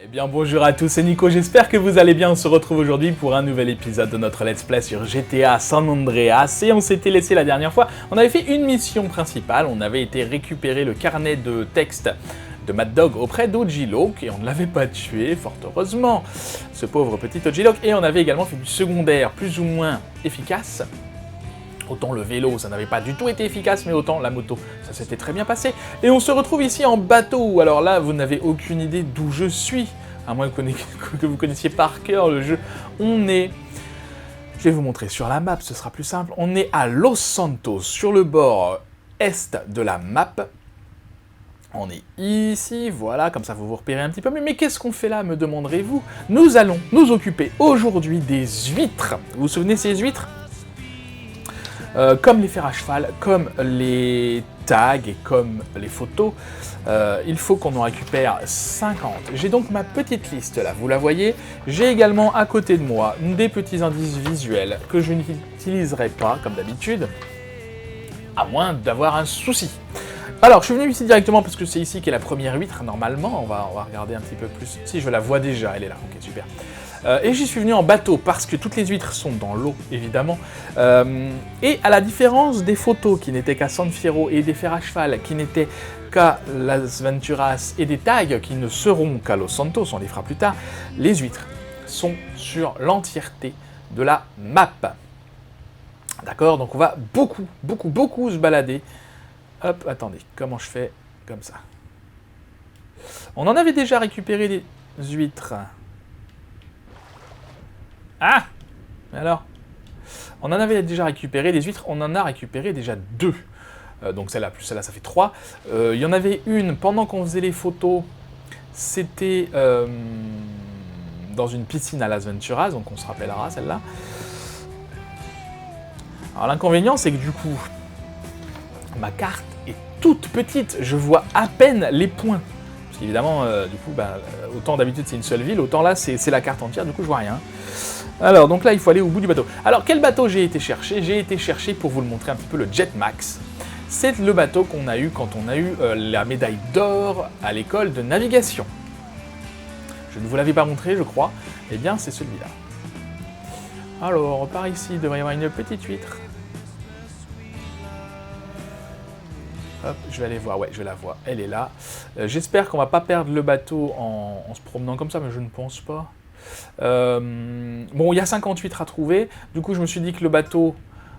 Eh bien bonjour à tous, c'est Nico, j'espère que vous allez bien. On se retrouve aujourd'hui pour un nouvel épisode de notre Let's Play sur GTA San Andreas. Et on s'était laissé la dernière fois, on avait fait une mission principale, on avait été récupérer le carnet de texte de Mad Dog auprès d'O.G. Locke et on ne l'avait pas tué, fort heureusement, ce pauvre petit O.G. Locke. Et on avait également fait du secondaire plus ou moins efficace. Autant le vélo, ça n'avait pas du tout été efficace, mais autant la moto, ça s'était très bien passé. Et on se retrouve ici en bateau. Alors là, vous n'avez aucune idée d'où je suis, à moins que vous connaissiez par cœur le jeu. On est... Je vais vous montrer sur la map, ce sera plus simple. On est à Los Santos, sur le bord est de la map. On est ici, voilà, comme ça vous vous repérez un petit peu mieux. Mais qu'est-ce qu'on fait là, me demanderez-vous? Nous allons nous occuper aujourd'hui des huîtres. Vous vous souvenez ces huîtres? Comme les fers à cheval, comme les tags et comme les photos, il faut qu'on en récupère 50. J'ai donc ma petite liste là, vous la voyez. J'ai également à côté de moi des petits indices visuels que je n'utiliserai pas, comme d'habitude, à moins d'avoir un souci. Alors, je suis venu ici directement parce que c'est ici qu'est la première huître, normalement. On va regarder un petit peu plus. Si, je la vois déjà, elle est là, ok, super. Et j'y suis venu en bateau parce que toutes les huîtres sont dans l'eau, évidemment. Et à la différence des photos qui n'étaient qu'à San Fierro et des fers à cheval qui n'étaient qu'à Las Venturas et des tags qui ne seront qu'à Los Santos, on les fera plus tard, les huîtres sont sur l'entièreté de la map. D'accord? Donc on va beaucoup se balader. Hop, attendez, comment je fais? Comme ça. On en avait déjà récupéré des huîtres. Ah! Mais alors? On en avait déjà récupéré des huîtres, on en a récupéré déjà 2. Donc celle-là plus celle-là, ça fait 3. Il y en avait une, pendant qu'on faisait les photos, c'était dans une piscine à Las Venturas, donc on se rappellera celle-là. Alors l'inconvénient, c'est que du coup, ma carte est toute petite, je vois à peine les points. Parce qu'évidemment, du coup, autant d'habitude c'est une seule ville, autant là c'est la carte entière, du coup je vois rien. Alors, donc là, il faut aller au bout du bateau. Alors, quel bateau j'ai été chercher? J'ai été chercher, pour vous le montrer un petit peu, le Jetmax. C'est le bateau qu'on a eu quand on a eu la médaille d'or à l'école de navigation. Je ne vous l'avais pas montré, je crois. Eh bien, c'est celui-là. Alors, par ici, il devrait y avoir une petite huître. Hop, je vais aller voir. Ouais, je la vois. Elle est là. J'espère qu'on va pas perdre le bateau en se promenant comme ça, mais je ne pense pas. Bon, il y a 58 à trouver, du coup je me suis dit que le bateau,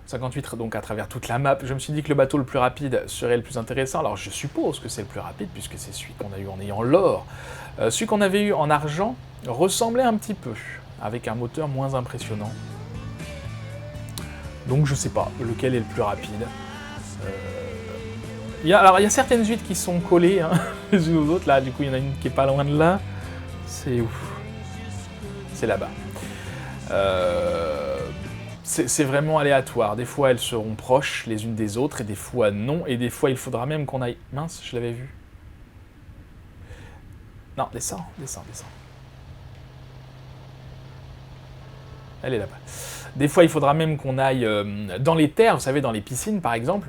58 donc à travers toute la map, je me suis dit que le bateau le plus rapide serait le plus intéressant. Alors je suppose que c'est le plus rapide puisque c'est celui qu'on a eu en ayant l'or. Celui qu'on avait eu en argent ressemblait un petit peu, avec un moteur moins impressionnant. Donc je sais pas lequel est le plus rapide. Alors il y a certaines huîtres qui sont collées hein, les unes aux autres, là du coup il y en a une qui est pas loin de là. C'est ouf. C'est là-bas. C'est vraiment aléatoire. Des fois, elles seront proches les unes des autres, et des fois non, et des fois, il faudra même qu'on aille... Mince, je l'avais vu. Non, descends. Elle est là-bas. Des fois, il faudra même qu'on aille dans les terres, vous savez, dans les piscines, par exemple.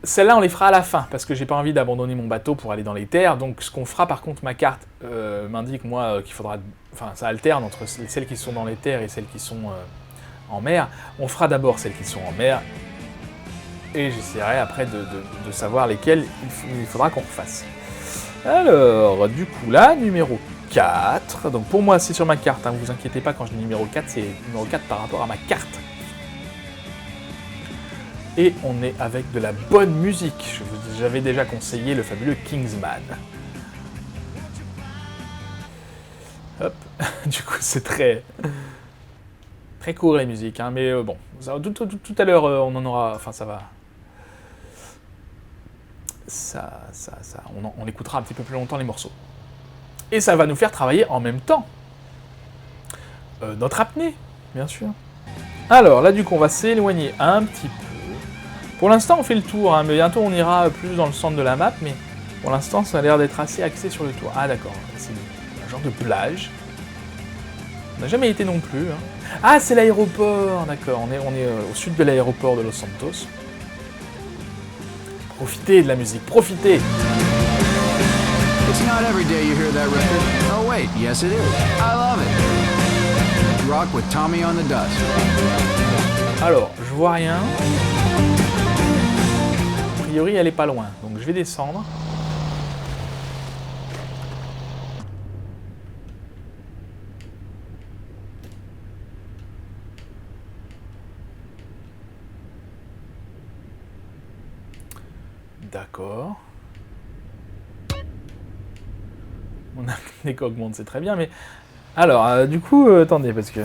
Celles-là, on les fera à la fin, parce que j'ai pas envie d'abandonner mon bateau pour aller dans les terres. Donc, ce qu'on fera, par contre, ma carte m'indique, moi, qu'il faudra... Enfin, ça alterne entre celles qui sont dans les terres et celles qui sont en mer. On fera d'abord celles qui sont en mer, et j'essaierai après de savoir lesquelles il faudra qu'on refasse. Alors, du coup, là, numéro 4. Donc, pour moi, c'est sur ma carte, hein, vous inquiétez pas, quand je dis numéro 4, c'est numéro 4 par rapport à ma carte. Et on est avec de la bonne musique. J'avais déjà conseillé le fabuleux Kingsman. Hop, du coup c'est très court les musiques, hein, mais bon, tout à l'heure on en aura, enfin ça va. On écoutera un petit peu plus longtemps les morceaux. Et ça va nous faire travailler en même temps. Notre apnée, bien sûr. Alors là du coup on va s'éloigner un petit peu. Pour l'instant, on fait le tour, hein, mais bientôt on ira plus dans le centre de la map, mais pour l'instant, ça a l'air d'être assez axé sur le tour. Ah d'accord, c'est un genre de plage. On n'a jamais été non plus. Hein. Ah, c'est l'aéroport, d'accord, on est au sud de l'aéroport de Los Santos. Profitez de la musique, profitez. It's not every day you hear that record. Oh wait, yes it is. I love it. Rock with Tommy on the Dust. Alors, je vois rien. A priori, elle est pas loin, donc je vais descendre. D'accord. Mon apnée qui augmente, c'est très bien, mais... Alors, du coup, attendez, parce que...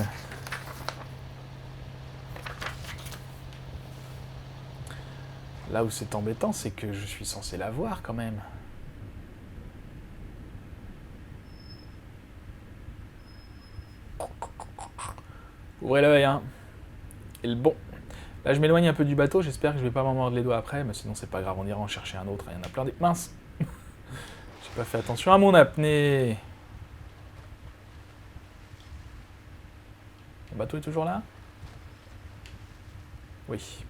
Là où c'est embêtant, c'est que je suis censé la voir, quand même. Ouvrez l'œil, hein. Et le bon. Là, je m'éloigne un peu du bateau, j'espère que je vais pas m'en mordre les doigts après, mais sinon c'est pas grave, on ira en chercher un autre, il y en a plein des... Mince. J'ai pas fait attention à mon apnée. Le bateau est toujours là? Oui.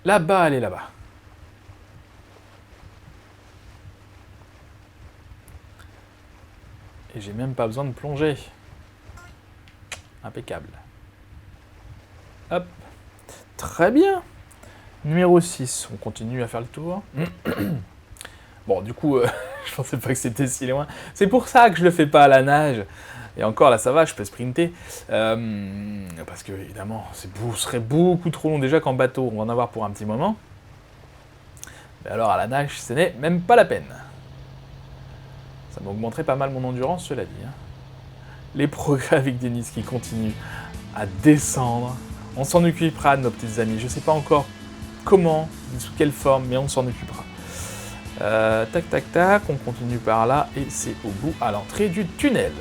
Là-bas, elle est là-bas. Et j'ai même pas besoin de plonger. Impeccable. Hop. Très bien. Numéro 6, on continue à faire le tour. Bon, du coup, je pensais pas que c'était si loin. C'est pour ça que je le fais pas à la nage. Et encore, là, ça va, je peux sprinter. Parce que, évidemment, ce serait beaucoup trop long. Déjà qu'en bateau, on va en avoir pour un petit moment. Mais alors, à la nage, ce n'est même pas la peine. Ça m'augmenterait pas mal mon endurance, cela dit. Hein. Les progrès avec Denis qui continuent à descendre. On s'en occupera de nos petites amies. Je ne sais pas encore comment, sous quelle forme, mais on s'en occupera. Tac, tac, tac, on continue par là, et c'est au bout, à l'entrée du tunnel.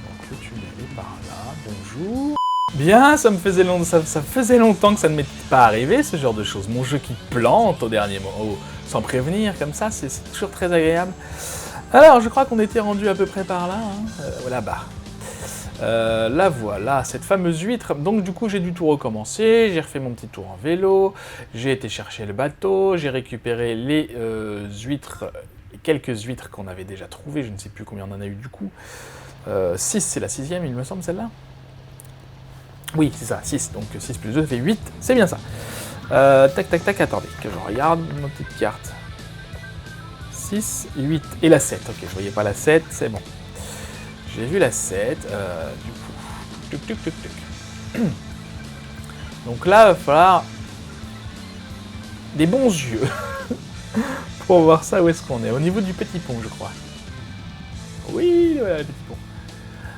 Donc le tunnel est par là, bonjour. Bien, ça faisait longtemps que ça ne m'était pas arrivé, ce genre de choses. Mon jeu qui plante au dernier moment, sans prévenir, comme ça, c'est toujours très agréable. Alors, je crois qu'on était rendu à peu près par là, hein, là-bas. La voilà, cette fameuse huître. Donc du coup, j'ai dû tout recommencer, j'ai refait mon petit tour en vélo, j'ai été chercher le bateau, j'ai récupéré les huîtres, quelques huîtres qu'on avait déjà trouvées, je ne sais plus combien on en a eu du coup. 6, c'est la 6e, il me semble, celle-là. Oui, c'est ça, 6, donc 6 plus 2, ça fait 8, c'est bien ça. Tac, tac, tac, attendez, que je regarde ma petite carte. 6, 8 et la 7. Ok, je voyais pas la 7, c'est bon. J'ai vu la 7, du coup. Tuc, tuc, tuc, tuc. Donc là, il va falloir des bons yeux pour voir ça où est-ce qu'on est. Au niveau du petit pont, je crois. Oui, voilà, le petit pont.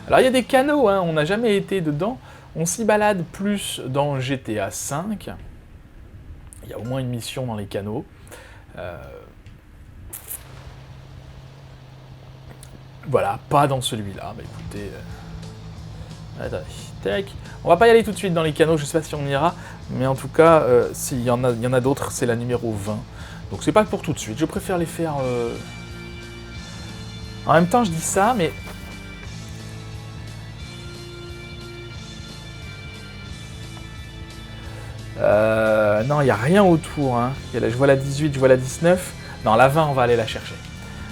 Alors il y a des canaux, hein, on n'a jamais été dedans. On s'y balade plus dans GTA V. Il y a au moins une mission dans les canaux. Voilà, pas dans celui-là. Bah écoutez... Attendez, tac. On va pas y aller tout de suite dans les canaux, je sais pas si on ira. Mais en tout cas, s'il y en a d'autres, c'est la numéro 20. Donc c'est pas pour tout de suite, je préfère les faire... En même temps, je dis ça, mais... Non, il n'y a rien autour. Hein. Je vois la 18, je vois la 19. Non, la 20, on va aller la chercher.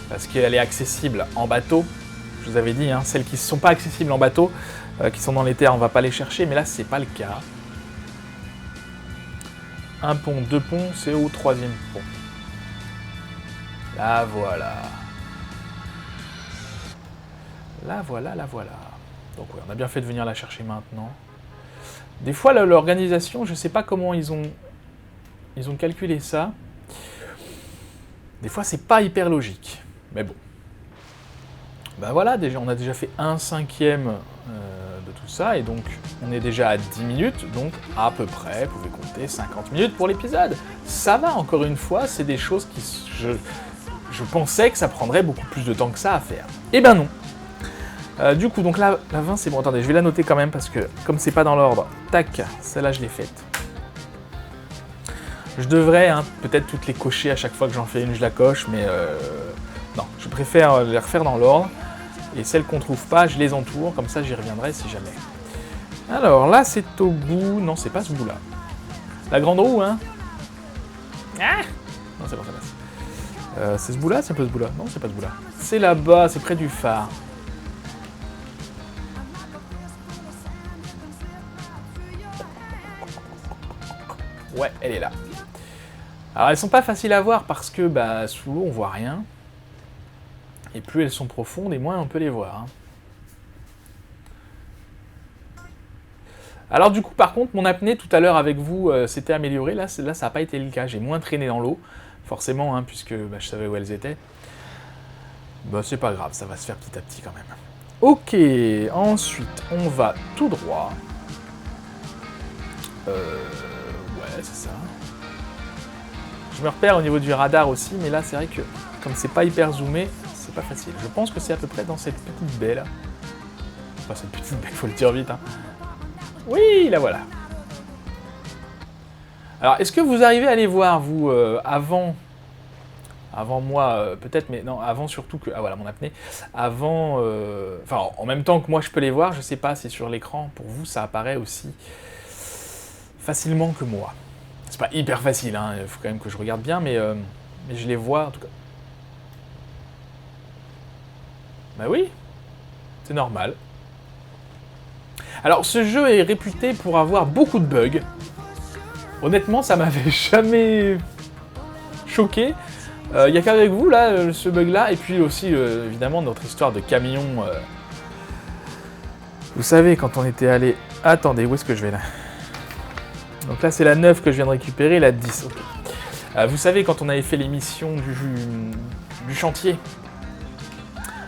Parce qu'elle est accessible en bateau. Je vous avais dit, hein, celles qui ne sont pas accessibles en bateau, qui sont dans les terres, on ne va pas les chercher. Mais là, c'est pas le cas. Un pont, deux ponts, c'est au 3e pont. La voilà. La voilà, la voilà. Donc ouais, on a bien fait de venir la chercher maintenant. Des fois, l'organisation, je ne sais pas comment ils ont calculé ça. Des fois, c'est pas hyper logique. Mais bon. Ben voilà, déjà, on a déjà fait 1/5 de tout ça, et donc on est déjà à 10 minutes, donc à peu près, vous pouvez compter 50 minutes pour l'épisode. Ça va, encore une fois, c'est des choses qui... Je pensais que ça prendrait beaucoup plus de temps que ça à faire. Eh ben non. Du coup, donc là, la 20, c'est bon. Attendez, je vais la noter quand même, parce que comme c'est pas dans l'ordre, tac, celle-là, je l'ai faite. Je devrais, hein, peut-être toutes les cocher à chaque fois que j'en fais une, je la coche, mais non, je préfère les refaire dans l'ordre. Et celles qu'on trouve pas, je les entoure, comme ça j'y reviendrai si jamais. Alors là, c'est au bout... Non, c'est pas ce bout-là. La grande roue, hein. Ah non, c'est bon, ça passe. C'est ce bout-là? C'est un peu ce bout-là? Non, c'est pas ce bout-là. C'est là-bas, c'est près du phare. Ouais, elle est là. Alors, elles sont pas faciles à voir parce que bah, sous l'eau, on voit rien. Et plus elles sont profondes, et moins on peut les voir. Hein. Alors du coup, par contre, mon apnée tout à l'heure avec vous s'était améliorée. Là, ça n'a pas été le cas. J'ai moins traîné dans l'eau, forcément, hein, puisque bah, je savais où elles étaient. Bah, c'est pas grave, ça va se faire petit à petit quand même. Ok, ensuite, on va tout droit. Ouais, c'est ça. Je me repère au niveau du radar aussi, mais là, c'est vrai que comme c'est pas hyper zoomé, c'est pas facile. Je pense que c'est à peu près dans cette petite baie là. Enfin, cette petite baie, faut le dire vite. Hein. Oui, la voilà. Alors, est-ce que vous arrivez à les voir, vous, avant moi, peut-être, mais non, avant surtout que... Ah voilà, mon apnée. Avant... Enfin, en même temps que moi, je peux les voir, je sais pas si sur l'écran, pour vous, ça apparaît aussi facilement que moi. C'est pas hyper facile, hein, il faut quand même que je regarde bien, mais je les vois, en tout cas. Bah oui, c'est normal. Alors, ce jeu est réputé pour avoir beaucoup de bugs. Honnêtement, ça m'avait jamais choqué. Il n'y a qu'avec vous, là, ce bug-là, et puis aussi, évidemment, notre histoire de camion. Vous savez, quand on était allé... Attendez, où est-ce que je vais, là? Donc là, c'est la 9 que je viens de récupérer, la 10, ok. Vous savez, quand on avait fait l'émission du chantier,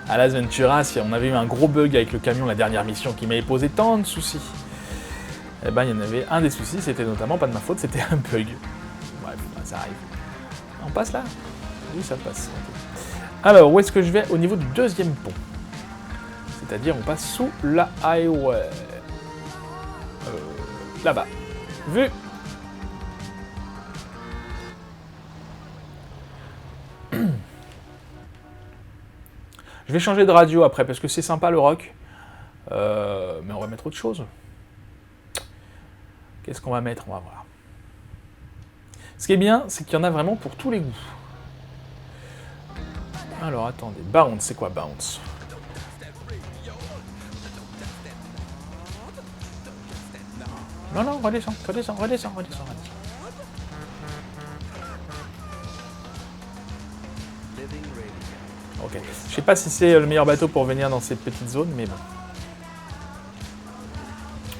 à Las Venturas, on avait eu un gros bug avec le camion, la dernière mission, qui m'avait posé tant de soucis. Eh ben, il y en avait un des soucis, c'était notamment pas de ma faute, c'était un bug. Bref, ça arrive. On passe là? Oui, ça passe. Okay. Alors, où est-ce que je vais? Au niveau du deuxième pont. C'est-à-dire, on passe sous la highway. Là-bas. Vu. Je vais changer de radio après, parce que c'est sympa le rock. Mais on va mettre autre chose. Qu'est-ce qu'on va mettre? On va voir. Ce qui est bien, c'est qu'il y en a vraiment pour tous les goûts. Alors, attendez. Bounce, c'est quoi Bounce? Non, non, redescends. Ok. Je sais pas si c'est le meilleur bateau pour venir dans cette petite zone, mais bon.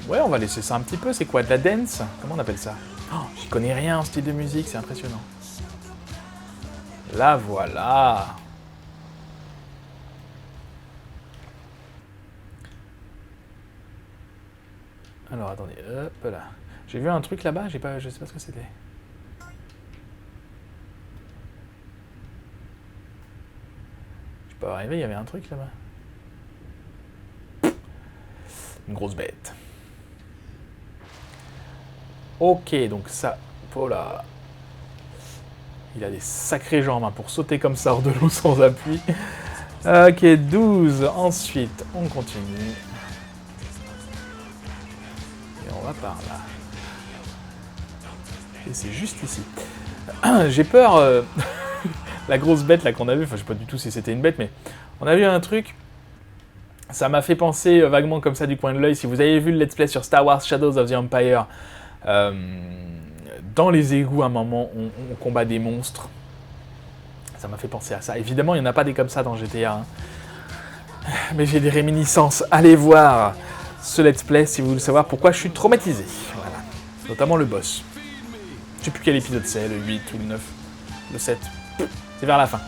Ouais, on va laisser ça un petit peu. C'est quoi, de la dance? Comment on appelle ça? Oh, j'y connais rien en style de musique, c'est impressionnant. La voilà. Alors, attendez, hop là. J'ai vu un truc là-bas, je sais pas ce que c'était. Je peux arriver, il y avait un truc là-bas. Une grosse bête. Ok, donc ça... Oh là. Il a des sacrées jambes hein, pour sauter comme ça hors de l'eau sans appui. Ok, 12. Ensuite, on continue. Et on va par là. Et c'est juste ici. J'ai peur... la grosse bête là qu'on a vue, enfin je sais pas du tout si c'était une bête, mais on a vu un truc... Ça m'a fait penser vaguement comme ça du coin de l'œil. Si vous avez vu le let's play sur Star Wars Shadows of the Empire, dans les égouts à un moment, on combat des monstres. Ça m'a fait penser à ça. Évidemment, il n'y en a pas des comme ça dans GTA. Hein. Mais j'ai des réminiscences. Allez voir ce let's play si vous voulez savoir pourquoi je suis traumatisé. Voilà. Notamment le boss. Je sais plus quel épisode c'est, le 8 ou le 9, le 7. C'est vers la fin.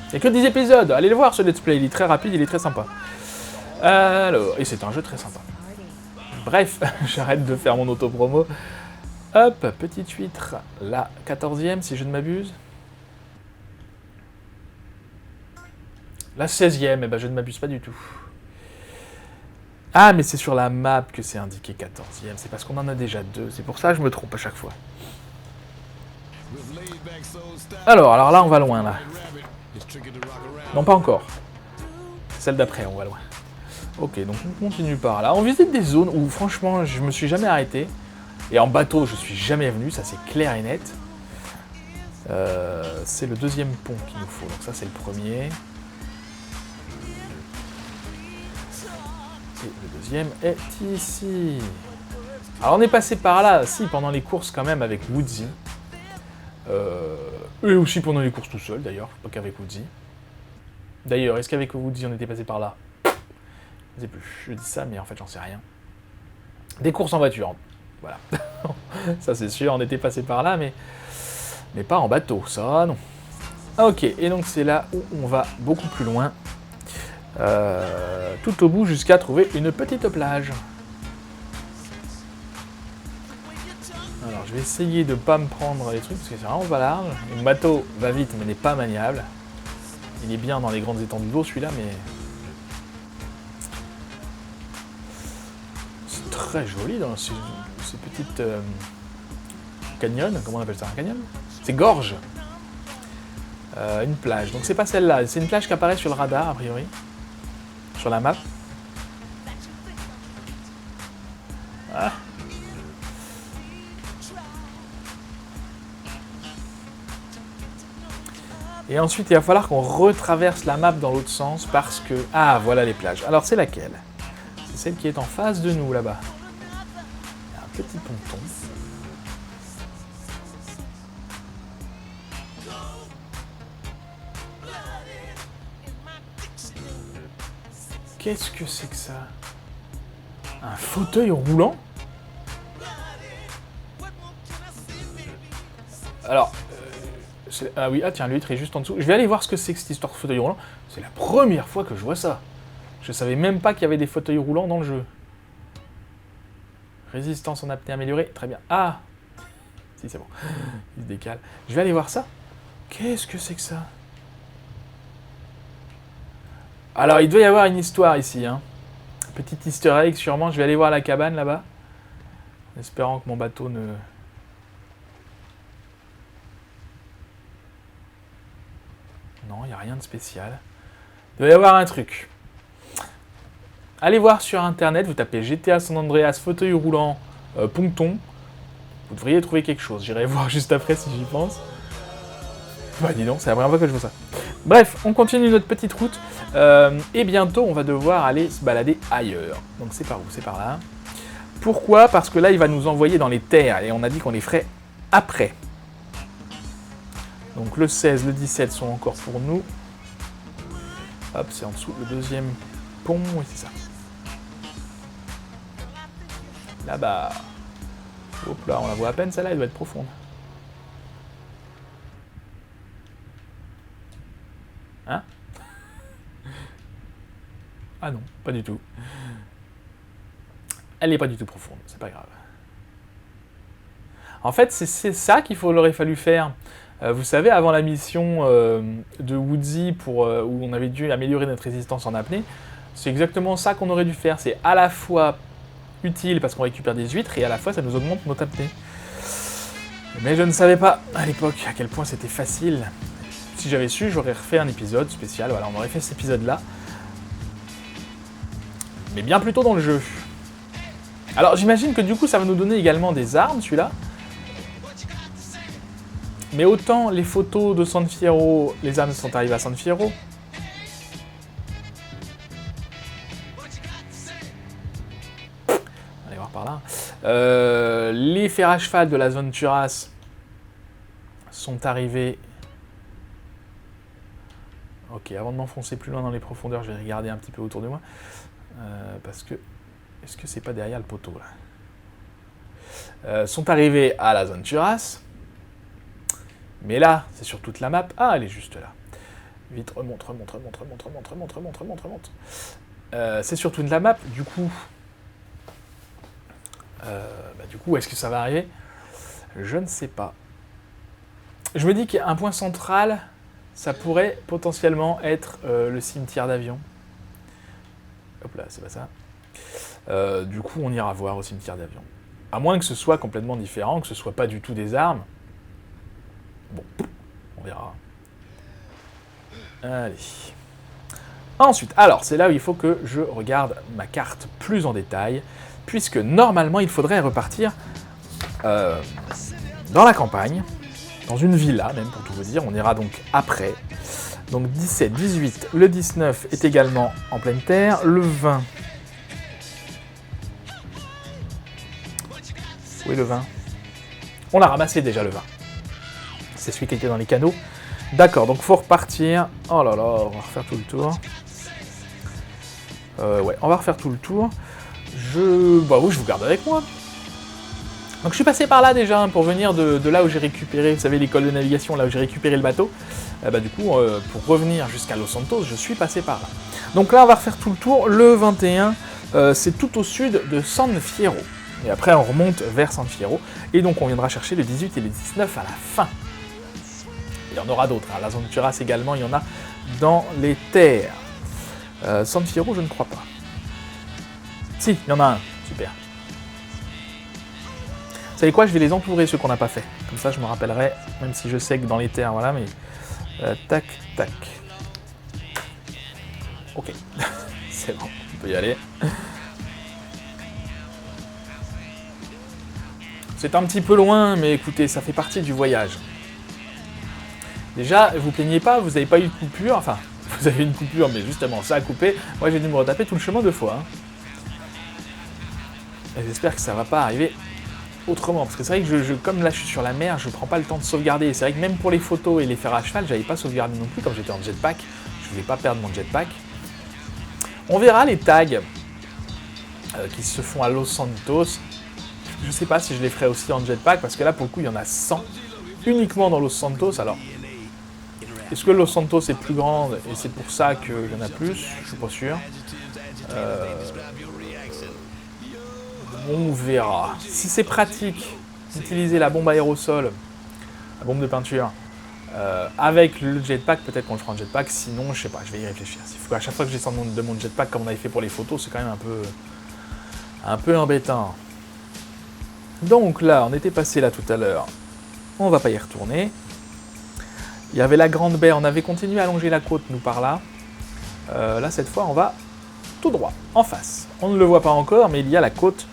Il n'y a que 10 épisodes. Allez le voir ce let's play. Il est très rapide, il est très sympa. Alors, et c'est un jeu très sympa. Bref, j'arrête de faire mon auto-promo. Hop, petite huître, la 14e si je ne m'abuse. La 16e, eh ben je ne m'abuse pas du tout. Ah, mais c'est sur la map que c'est indiqué 14e, c'est parce qu'on en a déjà deux, c'est pour ça que je me trompe à chaque fois. Alors là on va loin là. Non, pas encore. Celle d'après, on va loin. Ok, donc on continue par là. On visite des zones où franchement je me suis jamais arrêté. Et en bateau je suis jamais venu, ça c'est clair et net. C'est le deuxième pont qu'il nous faut, donc ça c'est le premier. Et le deuxième est ici. Alors on est passé par là, si, pendant les courses quand même avec Woodsy. Et aussi pendant les courses tout seul d'ailleurs, pas qu'avec Woodsy. D'ailleurs, est-ce qu'avec Woodsy on était passé par là? Je sais plus, je dis ça mais en fait j'en sais rien. Des courses en voiture, voilà. Ça c'est sûr, on était passé par là mais pas en bateau, ça non. Ok, et donc c'est là où on va beaucoup plus loin. Tout au bout jusqu'à trouver une petite plage. Alors je vais essayer de pas me prendre les trucs parce que c'est vraiment pas large. Le bateau va vite mais n'est pas maniable. Il est bien dans les grandes étendues d'eau celui-là mais... C'est très joli dans ces petites canyons, comment on appelle ça, un canyon? C'est gorge. Une plage, donc c'est pas celle-là, c'est une plage qui apparaît sur le radar a priori. Sur la map. Ah. Et ensuite, il va falloir qu'on retraverse la map dans l'autre sens parce que... Ah, voilà les plages. Alors, c'est laquelle? C'est celle qui est en face de nous, là-bas. Il y a un petit ponton. Qu'est-ce que c'est que ça? Un fauteuil roulant? Alors... Ah oui, ah tiens, l'huître est juste en dessous. Je vais aller voir ce que c'est que cette histoire de fauteuil roulant. C'est la première fois que je vois ça. Je savais même pas qu'il y avait des fauteuils roulants dans le jeu. Résistance en apnée améliorée, très bien. Ah! Si, c'est bon. Il se décale. Je vais aller voir ça. Qu'est-ce que c'est que ça? Alors, il doit y avoir une histoire ici, hein. Petite easter egg, sûrement. Je vais aller voir la cabane, là-bas. En espérant que mon bateau ne... Non, il n'y a rien de spécial. Il doit y avoir un truc. Allez voir sur internet, vous tapez GTA San Andreas fauteuil roulant ponton. Vous devriez trouver quelque chose. J'irai voir juste après si j'y pense. Bah dis donc, c'est la première fois que je vois ça. Bref, on continue notre petite route. Et bientôt, on va devoir aller se balader ailleurs. Donc c'est par où? C'est par là. Pourquoi? Parce que là, il va nous envoyer dans les terres. Et on a dit qu'on les ferait après. Donc le 16, le 17 sont encore pour nous. Hop, c'est en dessous, le deuxième pont, oui c'est ça. Là-bas. Hop là, on la voit à peine celle-là, elle doit être profonde. Hein? Ah non, pas du tout. Elle n'est pas du tout profonde, c'est pas grave. En fait, c'est ça qu'il aurait fallu faire. Vous savez, avant la mission de Woodsy où on avait dû améliorer notre résistance en apnée, c'est exactement ça qu'on aurait dû faire. C'est à la fois utile parce qu'on récupère des huîtres et à la fois ça nous augmente notre apnée. Mais je ne savais pas à l'époque à quel point c'était facile. Si j'avais su, j'aurais refait un épisode spécial. Voilà, on aurait fait cet épisode-là. Mais bien plus tôt dans le jeu. Alors j'imagine que du coup ça va nous donner également des armes, celui-là. Mais autant les photos de San Fierro, les armes sont arrivées à San Fierro. Allez voir par là. Les fers à cheval de la zone Turas sont arrivés. Ok, avant de m'enfoncer plus loin dans les profondeurs, je vais regarder un petit peu autour de moi. Parce que... Est-ce que c'est pas derrière le poteau là? Sont arrivés à la zone Turas. Mais là, c'est sur toute la map. Ah, elle est juste là. Vite, remonte. C'est sur toute la map. Du coup, est-ce que ça va arriver? Je ne sais pas. Je me dis qu'un point central, ça pourrait potentiellement être le cimetière d'avion. Hop là, c'est pas ça. Du coup, on ira voir au cimetière d'avion. À moins que ce soit complètement différent, que ce soit pas du tout des armes. Bon, on verra. Allez. Ensuite, alors, c'est là où il faut que je regarde ma carte plus en détail, puisque normalement, il faudrait repartir dans la campagne, dans une villa même, pour tout vous dire. On ira donc après. Donc 17, 18, le 19 est également en pleine terre, le 20... Où est le 20 ? On l'a ramassé déjà, le 20. C'est celui qui était dans les canaux. D'accord, donc faut repartir. Oh là là, on va refaire tout le tour. Ouais, on va refaire tout le tour. Bah oui, je vous garde avec moi. Donc je suis passé par là déjà, pour venir de là où j'ai récupéré, vous savez, l'école de navigation, là où j'ai récupéré le bateau. Bah du coup, pour revenir jusqu'à Los Santos, je suis passé par là. Donc là, on va refaire tout le tour. Le 21, c'est tout au sud de San Fierro. Et après, on remonte vers San Fierro. Et donc, on viendra chercher le 18 et le 19 à la fin. Il y en aura d'autres. Hein. Las Honduras également, il y en a dans les terres. San Fierro, je ne crois pas. Si, il y en a un. Super. Vous savez quoi, je vais les entourer, ceux qu'on n'a pas fait. Comme ça, je me rappellerai, même si je sais que dans les terres, voilà, mais... tac, tac. Ok. C'est bon, on peut y aller. C'est un petit peu loin, mais écoutez, ça fait partie du voyage. Déjà, vous plaignez pas, vous n'avez pas eu de coupure, enfin, vous avez eu une coupure, mais justement, ça a coupé. Moi, j'ai dû me retaper tout le chemin 2 fois. Hein. Et j'espère que ça va pas arriver autrement, parce que c'est vrai que comme là, je suis sur la mer, je prends pas le temps de sauvegarder. Et c'est vrai que même pour les photos et les fers à cheval, j'avais pas sauvegardé non plus, comme j'étais en jetpack. Je voulais pas perdre mon jetpack. On verra les tags qui se font à Los Santos. Je sais pas si je les ferai aussi en jetpack, parce que là, pour le coup, il y en a 100 uniquement dans Los Santos. Alors, est-ce que Los Santos est plus grande et c'est pour ça qu'il y en a plus? Je suis pas sûr. On verra. Si c'est pratique d'utiliser la bombe aérosol, la bombe de peinture, avec le jetpack, peut-être qu'on le fera en jetpack. Sinon, je sais pas, je vais y réfléchir. Il faut qu'à chaque fois que je descends de mon jetpack, comme on avait fait pour les photos, c'est quand même un peu embêtant. Donc là, on était passé là tout à l'heure. On va pas y retourner. Il y avait la Grande Baie, on avait continué à allonger la côte, nous, par là. Là, cette fois, on va tout droit, en face. On ne le voit pas encore, mais il y a la côte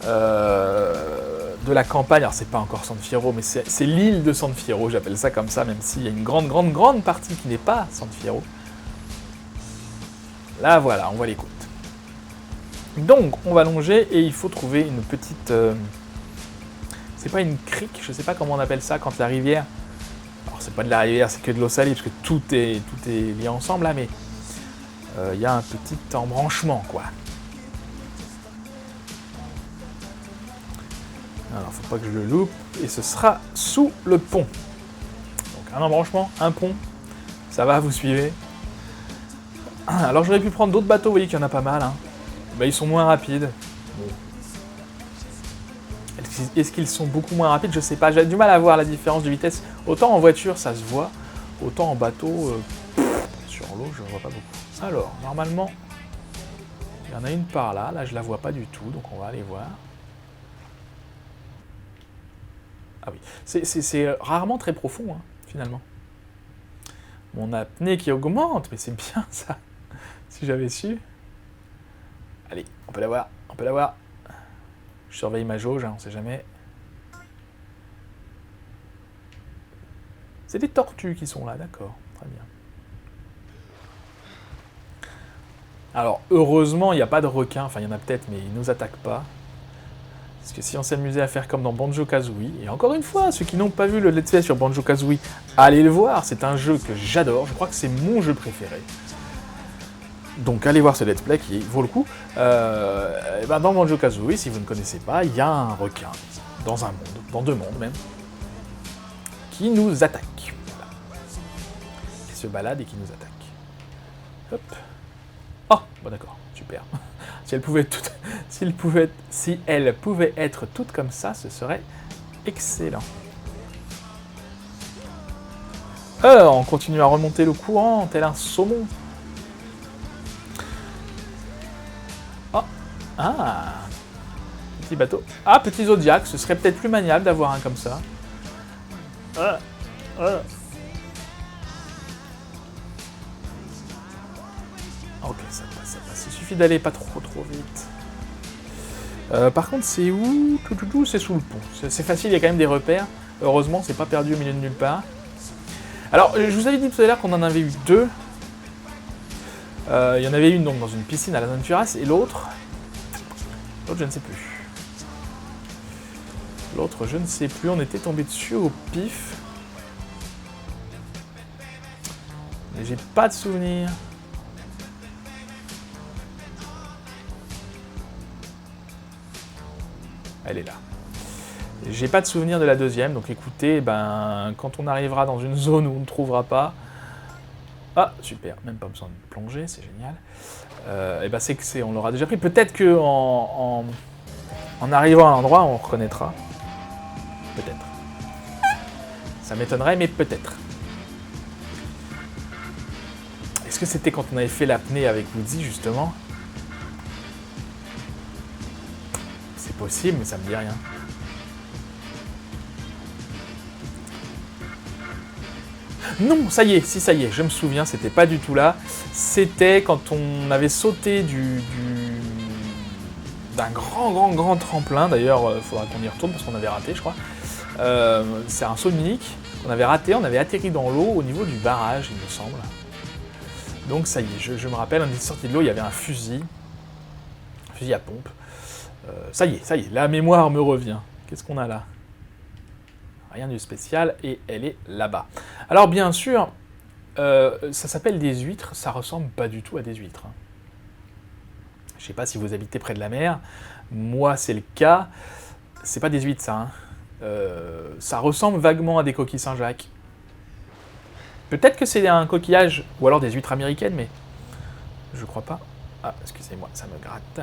de la campagne. Alors, c'est pas encore San Fierro, mais c'est l'île de San Fierro, j'appelle ça comme ça, même s'il y a une grande partie qui n'est pas San Fierro. Là, voilà, on voit les côtes. Donc, on va longer et il faut trouver une petite... c'est pas une crique, je sais pas comment on appelle ça quand la rivière... Alors, c'est pas de la rivière, c'est que de l'eau salée, parce que tout est lié ensemble, là, mais... il y a un petit embranchement, quoi. Alors, faut pas que je le loupe, et ce sera sous le pont. Donc, un embranchement, un pont, ça va, vous suivez. Alors, j'aurais pu prendre d'autres bateaux, vous voyez qu'il y en a pas mal, hein. Bah, ils sont moins rapides. Bon. Est-ce qu'ils sont beaucoup moins rapides? Je sais pas, j'ai du mal à voir la différence de vitesse. Autant en voiture, ça se voit, autant en bateau, sur l'eau, je ne vois pas beaucoup. Alors, normalement, il y en a une par là. Là, je la vois pas du tout, donc on va aller voir. Ah oui, c'est rarement très profond, hein, finalement. Mon apnée qui augmente, mais c'est bien ça. Si j'avais su. Allez, on peut la voir, on peut la voir. Je surveille ma jauge, hein, on sait jamais. C'est des tortues qui sont là, d'accord, très bien. Alors, heureusement, il n'y a pas de requins, enfin, il y en a peut-être, mais ils ne nous attaquent pas. Parce que si on s'amusait à faire comme dans Banjo-Kazooie, et encore une fois, ceux qui n'ont pas vu le let's play sur Banjo-Kazooie, allez le voir, c'est un jeu que j'adore, je crois que c'est mon jeu préféré. Donc allez voir ce let's play qui vaut le coup. Et ben dans Banjo-Kazooie, si vous ne connaissez pas, il y a un requin, dans un monde, dans 2 mondes même, qui nous attaque. Voilà. Qui se balade et qui nous attaque. Hop. Oh, bon d'accord, super. Si elle pouvait être toute comme ça, ce serait excellent. Alors, on continue à remonter le courant, tel un saumon. Oh, ah, petit bateau. Ah, petit Zodiac, ce serait peut-être plus maniable d'avoir un comme ça. Ok, ça passe, ça passe. Il suffit d'aller pas trop vite. Par contre, c'est où? C'est sous le pont. C'est facile, il y a quand même des repères. Heureusement, c'est pas perdu au milieu de nulle part. Alors, je vous avais dit tout à l'heure qu'on en avait eu deux. Il y en avait une donc dans une piscine à la zone Furas, et l'autre, je ne sais plus. L'autre, je ne sais plus. On était tombé dessus au pif. Mais j'ai pas de souvenir. Elle est là. J'ai pas de souvenir de la deuxième, donc écoutez, quand on arrivera dans une zone où on ne trouvera pas... Ah, super, même pas besoin de plonger, c'est génial. C'est que on l'aura déjà pris. Peut-être que en arrivant à l'endroit, on reconnaîtra. Peut-être. Ça m'étonnerait, mais peut-être. Est-ce que c'était quand on avait fait l'apnée avec Woody, justement? C'est possible, mais ça me dit rien. Non, ça y est, si ça y est, je me souviens, c'était pas du tout là. C'était quand on avait sauté d'un grand tremplin. D'ailleurs, il faudra qu'on y retourne parce qu'on avait raté, je crois. C'est un saut unique qu'on avait raté. On avait atterri dans l'eau au niveau du barrage, il me semble. Donc ça y est, je me rappelle, on est sorti de l'eau, il y avait un fusil à pompe. Ça y est, la mémoire me revient. Qu'est-ce qu'on a là? Rien de spécial, et elle est là-bas. Alors bien sûr, ça s'appelle des huîtres, ça ressemble pas du tout à des huîtres. Je sais pas si vous habitez près de la mer, moi c'est le cas. C'est pas des huîtres ça, ça ressemble vaguement à des coquilles Saint-Jacques. Peut-être que c'est un coquillage, ou alors des huîtres américaines, mais je crois pas. Ah, excusez-moi, ça me gratte.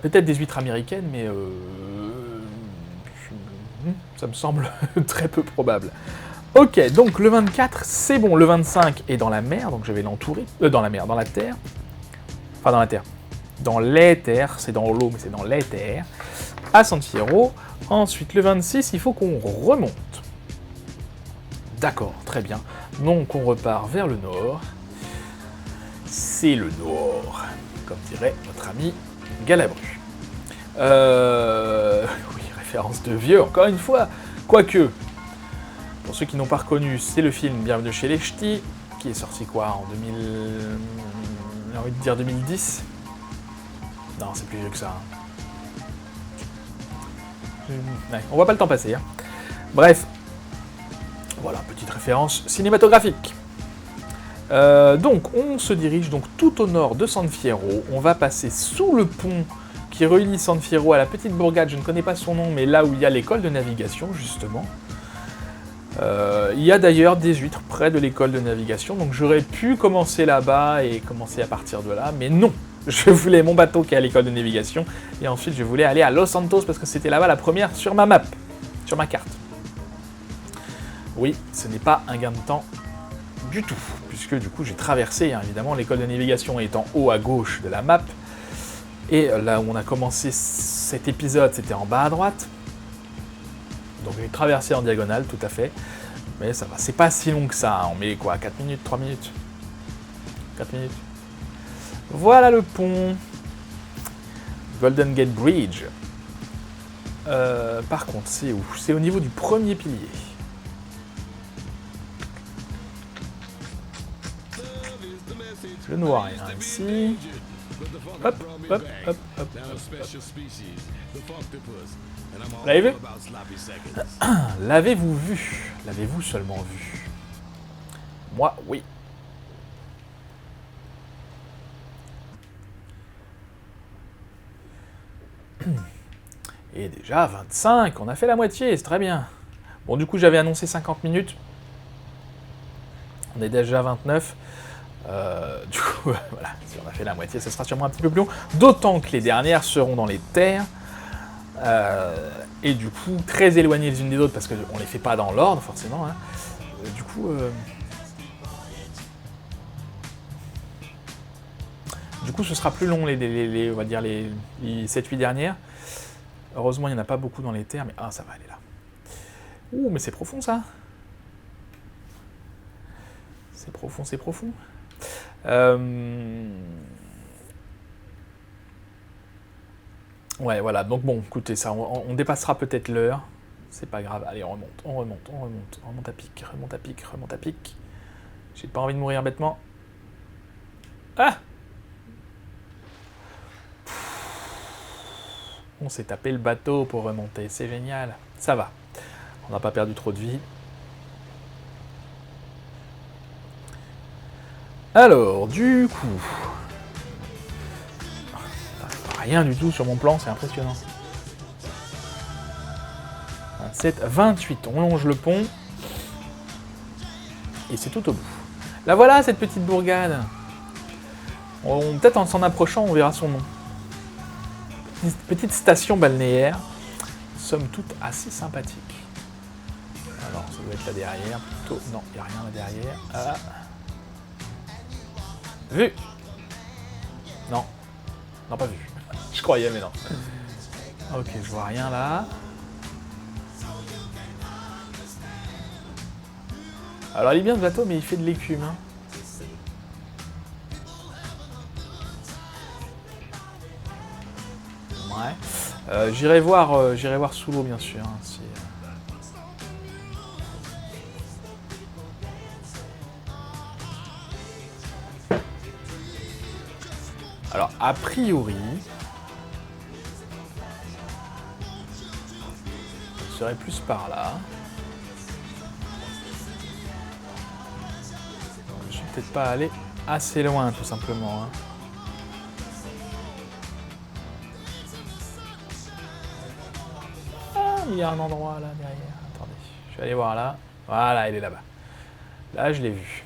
Peut-être des huîtres américaines, mais ça me semble très peu probable. Ok, donc le 24, c'est bon. Le 25 est dans la mer, donc je vais l'entourer. Dans la mer, dans la terre. Enfin, dans la terre. Dans les terres, c'est dans l'eau, mais c'est dans les terres. À San Fierro. Ensuite, le 26, il faut qu'on remonte. D'accord, très bien. Donc, on repart vers le nord. C'est le nord, comme dirait notre ami Galabru. Oui, référence de vieux, encore une fois. Quoique, pour ceux qui n'ont pas reconnu, c'est le film Bienvenue chez les Ch'tis, qui est sorti quoi, en 2000... J'ai envie de dire 2010. Non, c'est plus vieux que ça. Ouais, on voit pas le temps passer. Bref, voilà, petite référence cinématographique. Donc, on se dirige donc tout au nord de San Fierro. On va passer sous le pont qui relie San Fierro à la petite bourgade, je ne connais pas son nom, mais là où il y a l'école de navigation, justement. Il y a d'ailleurs des huîtres près de l'école de navigation, donc j'aurais pu commencer là-bas et commencer à partir de là, mais non. Je voulais mon bateau qui est à l'école de navigation, et ensuite je voulais aller à Los Santos parce que c'était là-bas la première sur ma map, sur ma carte. Oui, ce n'est pas un gain de temps du tout, puisque du coup j'ai traversé, évidemment, l'école de navigation est en haut à gauche de la map, et là où on a commencé cet épisode, c'était en bas à droite. Donc j'ai traversé en diagonale, tout à fait, mais ça va, c'est pas si long que ça, on met quoi, 4 minutes, 3 minutes 4 minutes. Voilà le pont. Golden Gate Bridge. Par contre, c'est où? C'est au niveau du premier pilier. Le noir est là, ici. Hop, hop, hop, hop. L'avez-vous vu? L'avez-vous vu? L'avez-vous seulement vu? Moi, oui. Et déjà 25, on a fait la moitié, c'est très bien. Bon, du coup, j'avais annoncé 50 minutes. On est déjà à 29. Du coup, voilà, si on a fait la moitié, ça sera sûrement un petit peu plus long. D'autant que les dernières seront dans les terres. Et du coup, très éloignées les unes des autres, parce qu'on ne les fait pas dans l'ordre, forcément. Du coup, ce sera plus long, on va dire les 7-8 dernières. Heureusement, il n'y en a pas beaucoup dans les terres, mais ah, ça va aller là. Ouh, mais c'est profond, ça. C'est profond, c'est profond. Ouais, voilà. Donc bon, écoutez, ça, on dépassera peut-être l'heure. C'est pas grave. Allez, on remonte à pic, remonte à pic. J'ai pas envie de mourir bêtement. Ah! On s'est tapé le bateau pour remonter, c'est génial. Ça va. On n'a pas perdu trop de vie. Alors, du coup... Rien du tout sur mon plan, c'est impressionnant. 27, 28, on longe le pont. Et c'est tout au bout. La voilà, cette petite bourgade. Peut-être en s'en approchant, on verra son nom. Petite station balnéaire, somme toute assez sympathique. Alors, ça doit être là derrière, plutôt. Non, il n'y a rien là derrière. Ah. Vu. Non. Non, pas vu. Je croyais, mais non. Ok, je vois rien là. Alors, il est bien ce bateau, mais il fait de l'écume. Hein. Ouais. J'irai voir sous l'eau, bien sûr. Hein, si, Alors, a priori... Je serais plus par là. Je vais peut-être pas aller assez loin, tout simplement. Hein. Ah, il y a un endroit là derrière. Attendez, je vais aller voir là. Voilà, il est là-bas. Là, je l'ai vu.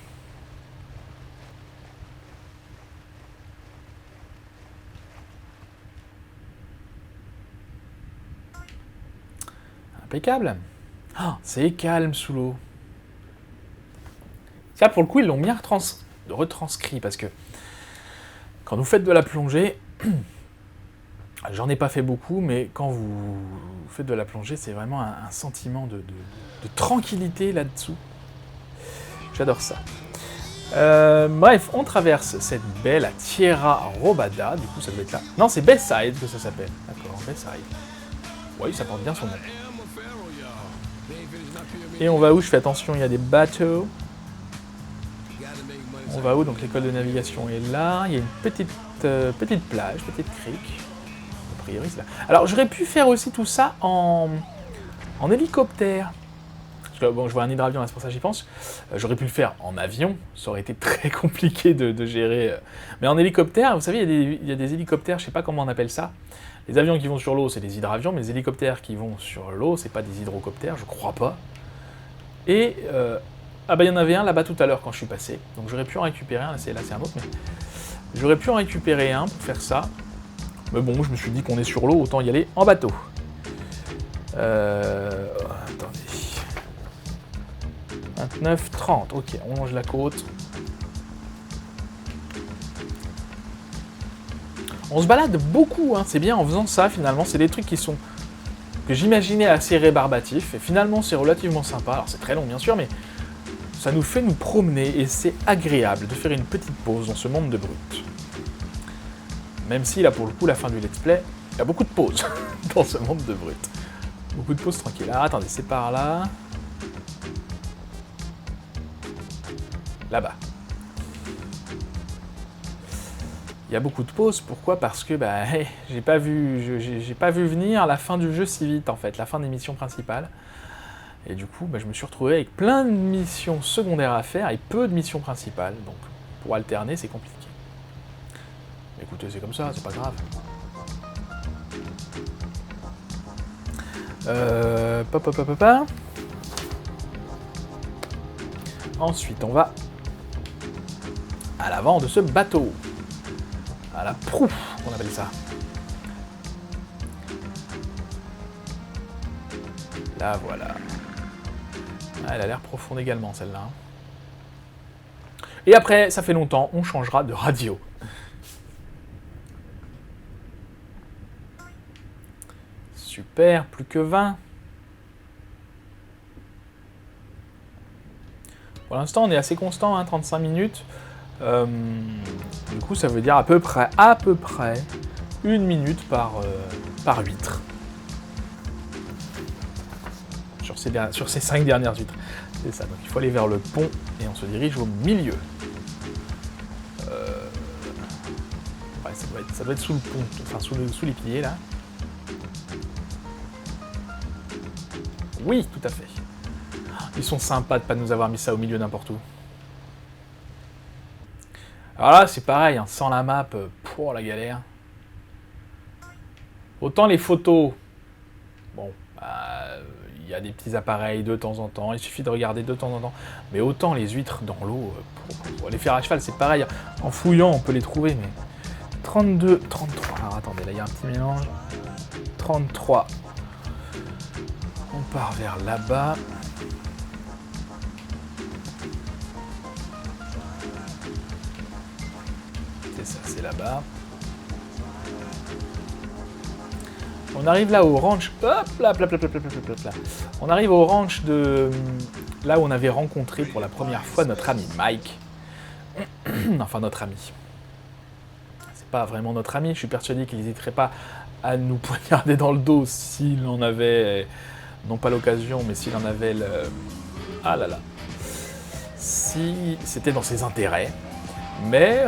Impeccable. Oh, c'est calme sous l'eau. Ça, pour le coup, ils l'ont bien retranscrit parce que quand vous faites de la plongée, j'en ai pas fait beaucoup, mais quand vous faites de la plongée, c'est vraiment un sentiment de tranquillité là-dessous. J'adore ça. Bref, on traverse cette baie, la Tierra Robada, du coup ça doit être là. Non, c'est Bayside que ça s'appelle. D'accord, Bayside. Oui, ça porte bien son nom. Et on va où? Je fais attention, il y a des bateaux. On va où? Donc l'école de navigation est là. Il y a une petite plage, petite crique. A priori, c'est là. Alors j'aurais pu faire aussi tout ça en hélicoptère. Parce que, bon, je vois un hydravion là, c'est pour ça que j'y pense. J'aurais pu le faire en avion. Ça aurait été très compliqué de gérer. Mais en hélicoptère, vous savez, il y a des hélicoptères, je sais pas comment on appelle ça. Les avions qui vont sur l'eau, c'est des hydravions, mais les hélicoptères qui vont sur l'eau, c'est pas des hydrocoptères, je crois pas. Et ah bah il y en avait un là-bas tout à l'heure quand je suis passé, donc j'aurais pu en récupérer un, là c'est un autre, mais j'aurais pu en récupérer un pour faire ça. Mais bon, je me suis dit qu'on est sur l'eau, autant y aller en bateau. Attendez. 29, 30, ok, on longe la côte. On se balade beaucoup, hein, c'est bien en faisant ça finalement, c'est des trucs que j'imaginais assez rébarbatifs, et finalement c'est relativement sympa, alors c'est très long bien sûr, mais ça nous fait nous promener, et c'est agréable de faire une petite pause dans ce monde de brut. Même si là pour le coup, la fin du let's play, il y a beaucoup de pauses dans ce monde de brut. Beaucoup de pauses tranquilles. Ah, attendez, c'est par là. Là-bas. Il y a beaucoup de pauses, pourquoi? Parce que bah, j'ai pas vu venir la fin du jeu si vite en fait, la fin des missions principales. Et du coup, bah, je me suis retrouvé avec plein de missions secondaires à faire et peu de missions principales. Donc pour alterner, c'est compliqué. Mais écoutez, c'est comme ça, c'est pas grave. Ensuite, on va à l'avant de ce bateau. À la proue, on appelle ça. Là, voilà. Ah, elle a l'air profonde également, celle-là. Et après, ça fait longtemps, on changera de radio. Super, plus que 20. Pour l'instant, on est assez constant, hein, 35 minutes. Du coup, ça veut dire à peu près 1 minute par huître. Sur ces 5 dernières huîtres. C'est ça, donc il faut aller vers le pont et on se dirige au milieu. Ouais, ça doit être sous le pont, enfin sous les piliers là. Oui, tout à fait. Ils sont sympas de pas nous avoir mis ça au milieu n'importe où. Alors là, c'est pareil, hein, sans la map, pour la galère. Autant les photos, bon, il y a des petits appareils de temps en temps, il suffit de regarder de temps en temps. Mais autant les huîtres dans l'eau, pour les faire à cheval, c'est pareil. En fouillant, on peut les trouver, mais 32, 33. Alors attendez, là il y a un petit mélange. 33. On part vers là-bas. C'est ça, c'est là-bas. On arrive là au ranch. Hop là, là. On arrive au ranch de là où on avait rencontré pour la première fois notre ami Mike. Enfin, notre ami. C'est pas vraiment notre ami. Je suis persuadé qu'il n'hésiterait pas à nous poignarder dans le dos s'il en avait, non pas l'occasion, mais s'il en avait le. Ah là là. Si c'était dans ses intérêts. Mais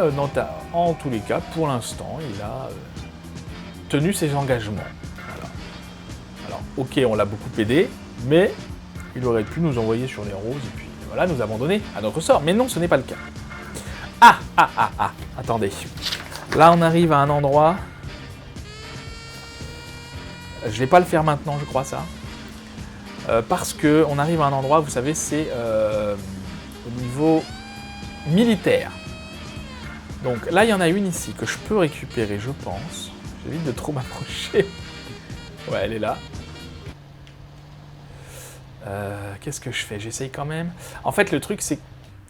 en tous les cas, pour l'instant, il a tenu ses engagements. Alors, ok, on l'a beaucoup aidé, mais il aurait pu nous envoyer sur les roses et puis voilà, nous abandonner à notre sort. Mais non, ce n'est pas le cas. Attendez. Là, on arrive à un endroit. Je vais pas le faire maintenant, je crois, ça. Parce que on arrive à un endroit, vous savez, c'est au niveau militaire. Donc là, il y en a une ici que je peux récupérer, je pense. J'évite de trop m'approcher. Ouais, elle est là. Qu'est-ce que je fais? J'essaye quand même. En fait, le truc, c'est...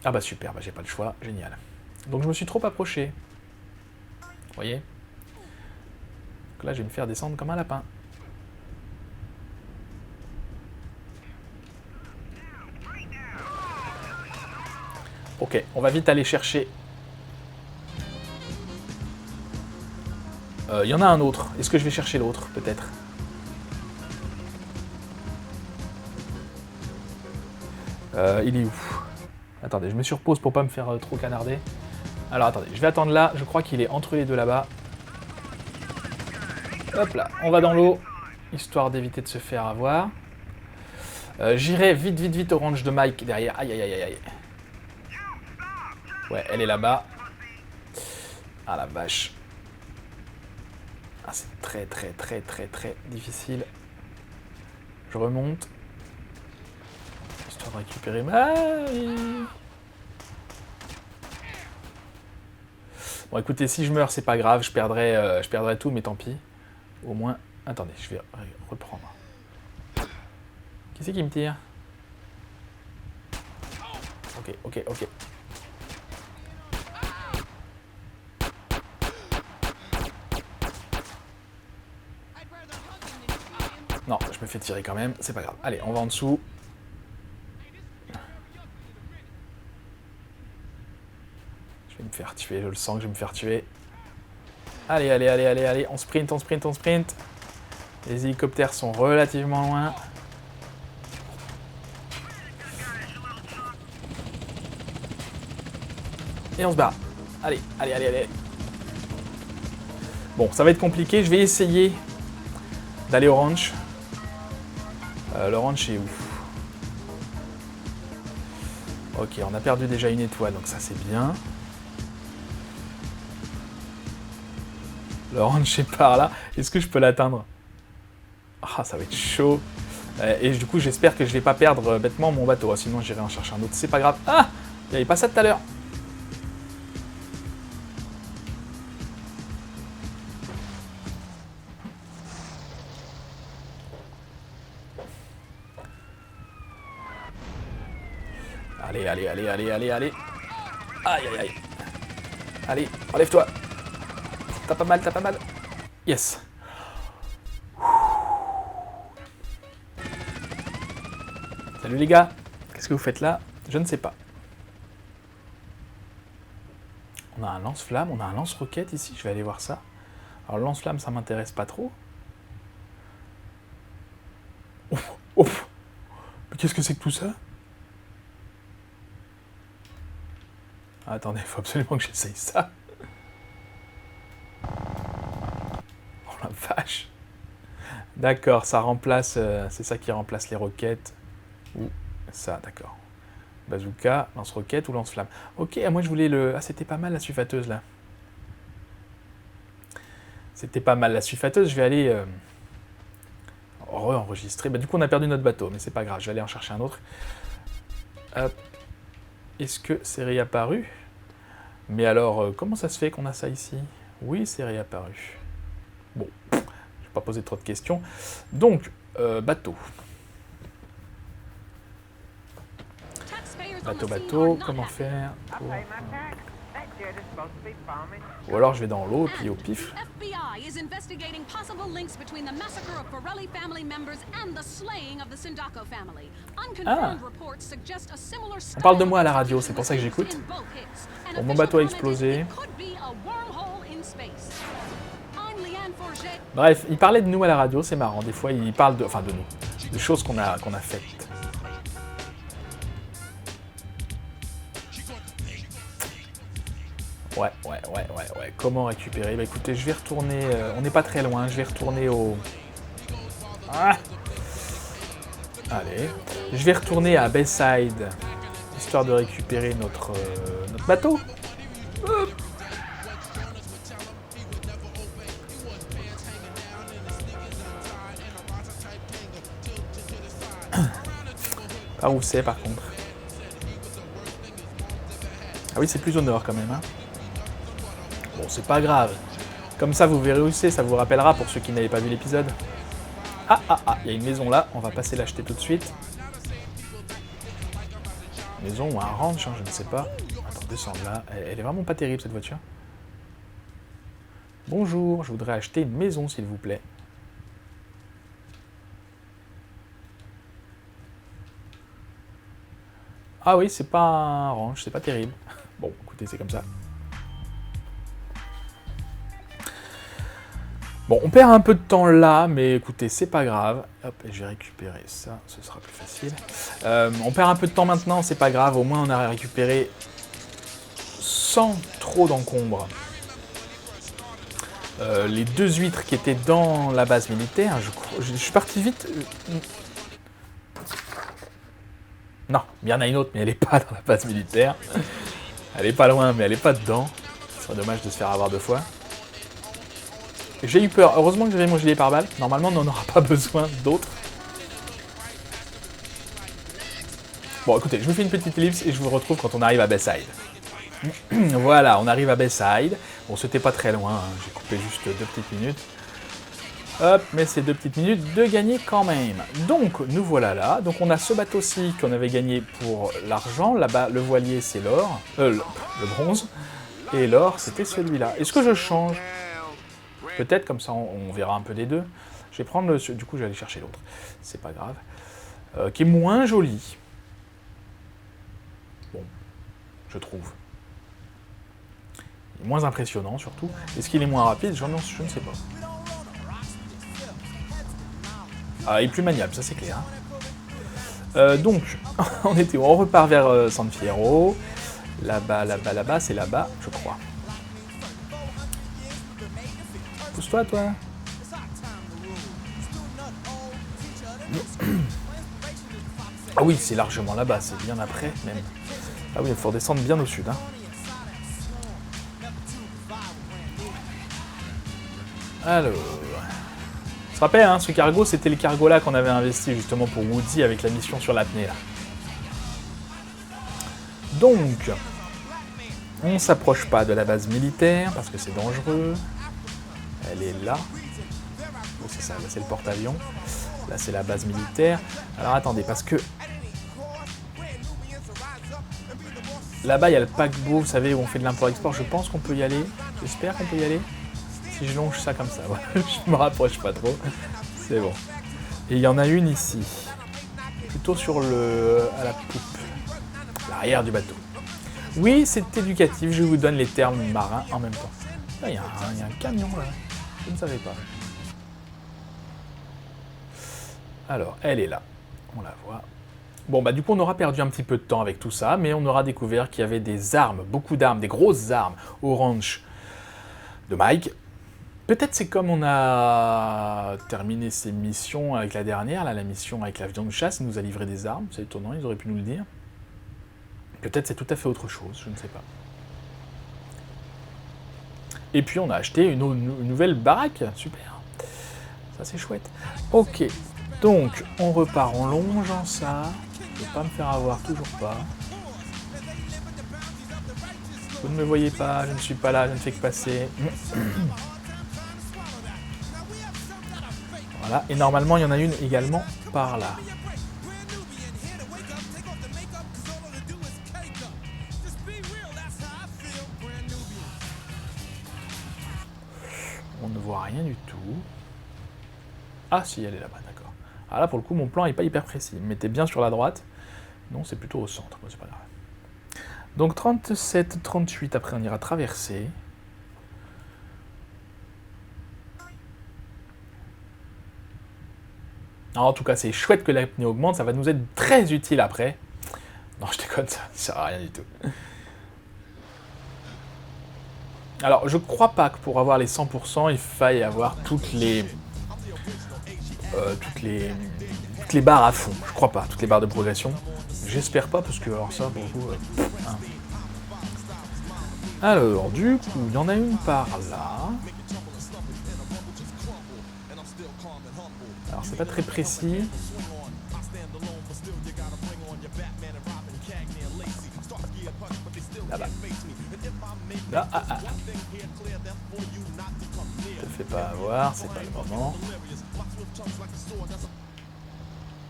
Ah bah super, j'ai pas le choix. Génial. Donc je me suis trop approché. Vous voyez? Donc là, je vais me faire descendre comme un lapin. Ok, on va vite aller chercher... Il y en a un autre. Est-ce que je vais chercher l'autre, peut-être? Il est où? Attendez, je me surpose pour pas me faire trop canarder. Alors attendez, je vais attendre là. Je crois qu'il est entre les deux là-bas. Hop là, on va dans l'eau, histoire d'éviter de se faire avoir. J'irai vite au ranch de Mike derrière. Aïe. Ouais, elle est là-bas. Ah la vache. Ah, c'est très difficile. Je remonte. Histoire de récupérer ma... Bon écoutez, si je meurs, c'est pas grave, je perdrai tout, mais tant pis. Au moins... Attendez, je vais reprendre. Qui c'est qui me tire? Ok. Non, je me fais tirer quand même, c'est pas grave. Allez, on va en dessous. Je vais me faire tuer, je le sens que je vais me faire tuer. Allez, on sprint. Les hélicoptères sont relativement loin. Et on se barre. Allez. Bon, ça va être compliqué, je vais essayer d'aller au ranch. Le ranch est où? Ok, on a perdu déjà une étoile, donc ça c'est bien. Le ranch est par là. Est-ce que je peux l'atteindre? Ah, ça va être chaud. Et du coup, j'espère que je vais pas perdre bêtement mon bateau. Sinon, j'irai en chercher un autre. C'est pas grave. Ah! Il n'y avait pas ça tout à l'heure. Allez. Aïe. Allez, enlève-toi. T'as pas mal. Yes. Salut les gars. Qu'est-ce que vous faites là? Je ne sais pas. On a un lance-flamme, on a un lance-roquette ici, je vais aller voir ça. Alors le lance-flamme, ça m'intéresse pas trop. Ouf, ouf. Mais qu'est-ce que c'est que tout ça? Ah, attendez, il faut absolument que j'essaye ça. Oh la vache. D'accord, ça remplace... c'est ça qui remplace les roquettes. Ou ça, d'accord. Bazooka, lance-roquette ou lance-flamme. Ok, moi je voulais le... Ah, c'était pas mal la sulfateuse là. C'était pas mal la sulfateuse, je vais aller... re-enregistrer. Bah, du coup, on a perdu notre bateau, mais c'est pas grave, je vais aller en chercher un autre. Hop. Est-ce que c'est réapparu? Mais alors, comment ça se fait qu'on a ça ici? Oui, c'est réapparu. Bon, je vais pas poser trop de questions. Donc, bateau. Bateau, comment faire pour... Ou alors je vais dans l'eau, puis au pif. Ah. On parle de moi à la radio, c'est pour ça que j'écoute. Bon, mon bateau a explosé. Bref, il parlait de nous à la radio, c'est marrant. Des fois, il parle de... Enfin, de nous. De choses qu'on a faites. Ouais. Comment récupérer? Bah écoutez, je vais retourner... on n'est pas très loin, je vais retourner au... Ah. Allez. Je vais retourner à Bayside, histoire de récupérer notre bateau. Par où c'est, par contre? Ah oui, c'est plus au nord, quand même, hein. Bon, c'est pas grave. Comme ça, vous verrez où c'est, ça vous rappellera pour ceux qui n'avaient pas vu l'épisode. Ah, il y a une maison là, on va passer l'acheter tout de suite. Maison ou un ranch, hein, je ne sais pas. Attends, descendre là. Elle est vraiment pas terrible, cette voiture. Bonjour, je voudrais acheter une maison, s'il vous plaît. Ah oui, c'est pas un ranch, c'est pas terrible. Bon, écoutez, c'est comme ça. Bon, on perd un peu de temps là, mais écoutez, c'est pas grave. Hop, et je vais récupérer ça, ce sera plus facile. On perd un peu de temps maintenant, c'est pas grave. Au moins, on a récupéré sans trop d'encombre les 2 huîtres qui étaient dans la base militaire. Je suis parti vite. Non, il y en a une autre, mais elle n'est pas dans la base militaire. Elle est pas loin, mais elle n'est pas dedans. Ce serait dommage de se faire avoir 2 fois. J'ai eu peur. Heureusement que j'avais mon gilet pare-balles. Normalement, on n'en aura pas besoin d'autres. Bon, écoutez, je vous fais une petite ellipse et je vous retrouve quand on arrive à Bayside. Voilà, on arrive à Bayside. Bon, c'était pas très loin, hein. J'ai coupé juste 2 petites minutes. Hop, mais c'est 2 petites minutes de gagner quand même. Donc, nous voilà là. Donc, on a ce bateau-ci qu'on avait gagné pour l'argent. Là-bas, le voilier, c'est l'or. Le bronze. Et l'or, c'était celui-là. Est-ce que je change? Peut-être, comme ça, on verra un peu des deux. Je vais prendre le... Du coup, je vais aller chercher l'autre. C'est pas grave. Qui est moins joli. Bon, je trouve. Il est moins impressionnant, surtout. Est-ce qu'il est moins rapide? Je ne sais pas. Ah, il est plus maniable, ça c'est clair. Hein. Donc, on repart vers San Fierro. Là-bas, c'est là-bas, je crois. Pousse-toi, toi. Ah oui, c'est largement là-bas, c'est bien après, même. Ah oui, il faut redescendre bien au sud. Hein. Alors... On se rappelle, hein, ce cargo, c'était le cargo là qu'on avait investi justement pour Woody avec la mission sur l'apnée là. Donc, on s'approche pas de la base militaire parce que c'est dangereux. Elle est là. Oh, c'est ça, là c'est le porte-avions. Là c'est la base militaire. Alors attendez, parce que là-bas il y a le paquebot, vous savez, où on fait de l'import-export. Je pense qu'on peut y aller. J'espère qu'on peut y aller. Si je longe ça comme ça, voilà. Je me rapproche pas trop. C'est bon. Et il y en a une ici. Plutôt sur à la poupe. L'arrière du bateau. Oui, c'est éducatif, je vous donne les termes marins en même temps. Ah, il y a un camion là, je ne savais pas. Alors, elle est là, on la voit. Bon, bah du coup, on aura perdu un petit peu de temps avec tout ça, mais on aura découvert qu'il y avait des armes, beaucoup d'armes, des grosses armes au ranch de Mike. Peut-être c'est comme on a terminé ces missions avec la dernière, là, la mission avec l'avion de chasse, il nous a livré des armes, c'est étonnant, ils auraient pu nous le dire. Peut-être c'est tout à fait autre chose, je ne sais pas. Et puis on a acheté une nouvelle baraque, super. Ça c'est chouette. Ok, donc on repart en longeant ça. Je ne vais pas me faire avoir, toujours pas. Vous ne me voyez pas, je ne suis pas là, je ne fais que passer. Voilà, et normalement il y en a une également par là. On ne voit rien du tout. Ah si, elle est là-bas, d'accord. Ah là pour le coup mon plan n'est pas hyper précis. Il me mettait bien sur la droite. Non, c'est plutôt au centre, bon, c'est pas grave. Donc 37, 38, après on ira traverser. Alors, en tout cas, c'est chouette que l'apnée augmente, ça va nous être très utile après. Non, je déconne, ça ne sert à rien du tout. Alors, je crois pas que pour avoir les 100%, il faille avoir toutes les barres à fond. Je crois pas, toutes les barres de progression. J'espère pas, parce que alors ça, pour le coup... hein. Alors, du coup, il y en a une par là. Alors, c'est pas très précis. Là-bas. Là, te fais pas avoir, c'est pas le moment.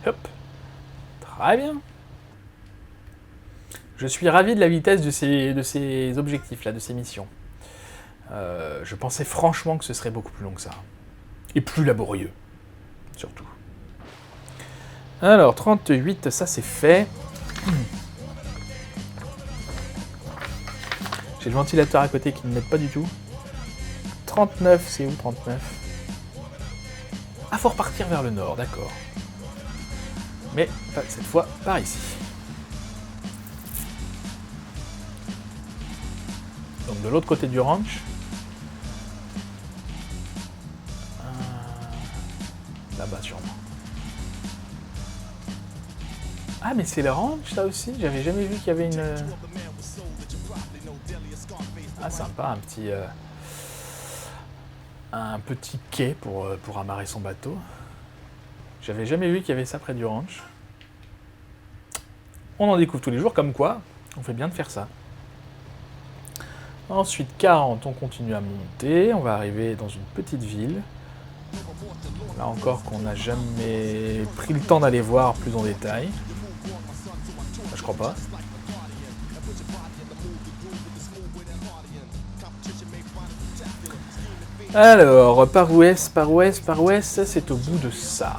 Hop. Très bien. Je suis ravi de la vitesse de ces objectifs là, de ces missions. Je pensais franchement que ce serait beaucoup plus long que ça. Et plus laborieux, surtout. Alors, 38, ça c'est fait. J'ai le ventilateur à côté qui ne m'aide pas du tout. 39, c'est où 39? Ah, faut repartir vers le nord, d'accord. Mais cette fois, par ici. Donc de l'autre côté du ranch. Là-bas sûrement. Ah mais c'est le ranch ça aussi? J'avais jamais vu qu'il y avait une... Ah sympa, un petit quai pour amarrer son bateau. J'avais jamais vu qu'il y avait ça près du ranch. On en découvre tous les jours, comme quoi on fait bien de faire ça. Ensuite 40, on continue à monter, on va arriver dans une petite ville. Là encore qu'on n'a jamais pris le temps d'aller voir plus en détail. Enfin, je crois pas. Alors, par ouest, c'est au bout de ça.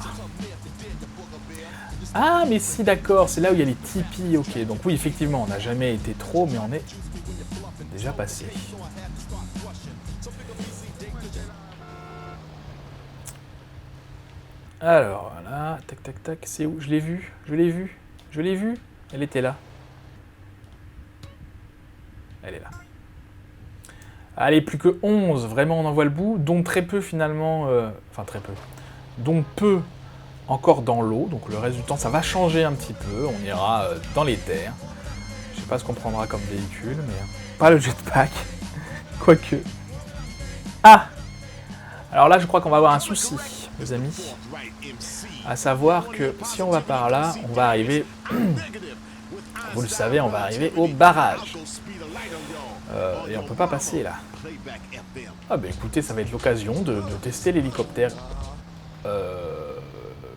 Ah, mais si, d'accord, c'est là où il y a les tipis, ok. Donc oui, effectivement, on n'a jamais été trop, mais on est déjà passé. Alors, voilà, tac, tac, tac, c'est où? Je l'ai vu. Elle était là. Elle est là. Allez, plus que 11, vraiment on en voit le bout, dont très peu finalement, enfin très peu, dont peu encore dans l'eau, donc le reste du temps ça va changer un petit peu, on ira dans les terres. Je sais pas ce qu'on prendra comme véhicule, mais pas le jetpack, quoique. Ah! Alors là je crois qu'on va avoir un souci, mes amis, à savoir que si on va par là, on va arriver, vous le savez, on va arriver au barrage. Et on peut pas passer là. Ah bah écoutez, ça va être l'occasion de tester l'hélicoptère.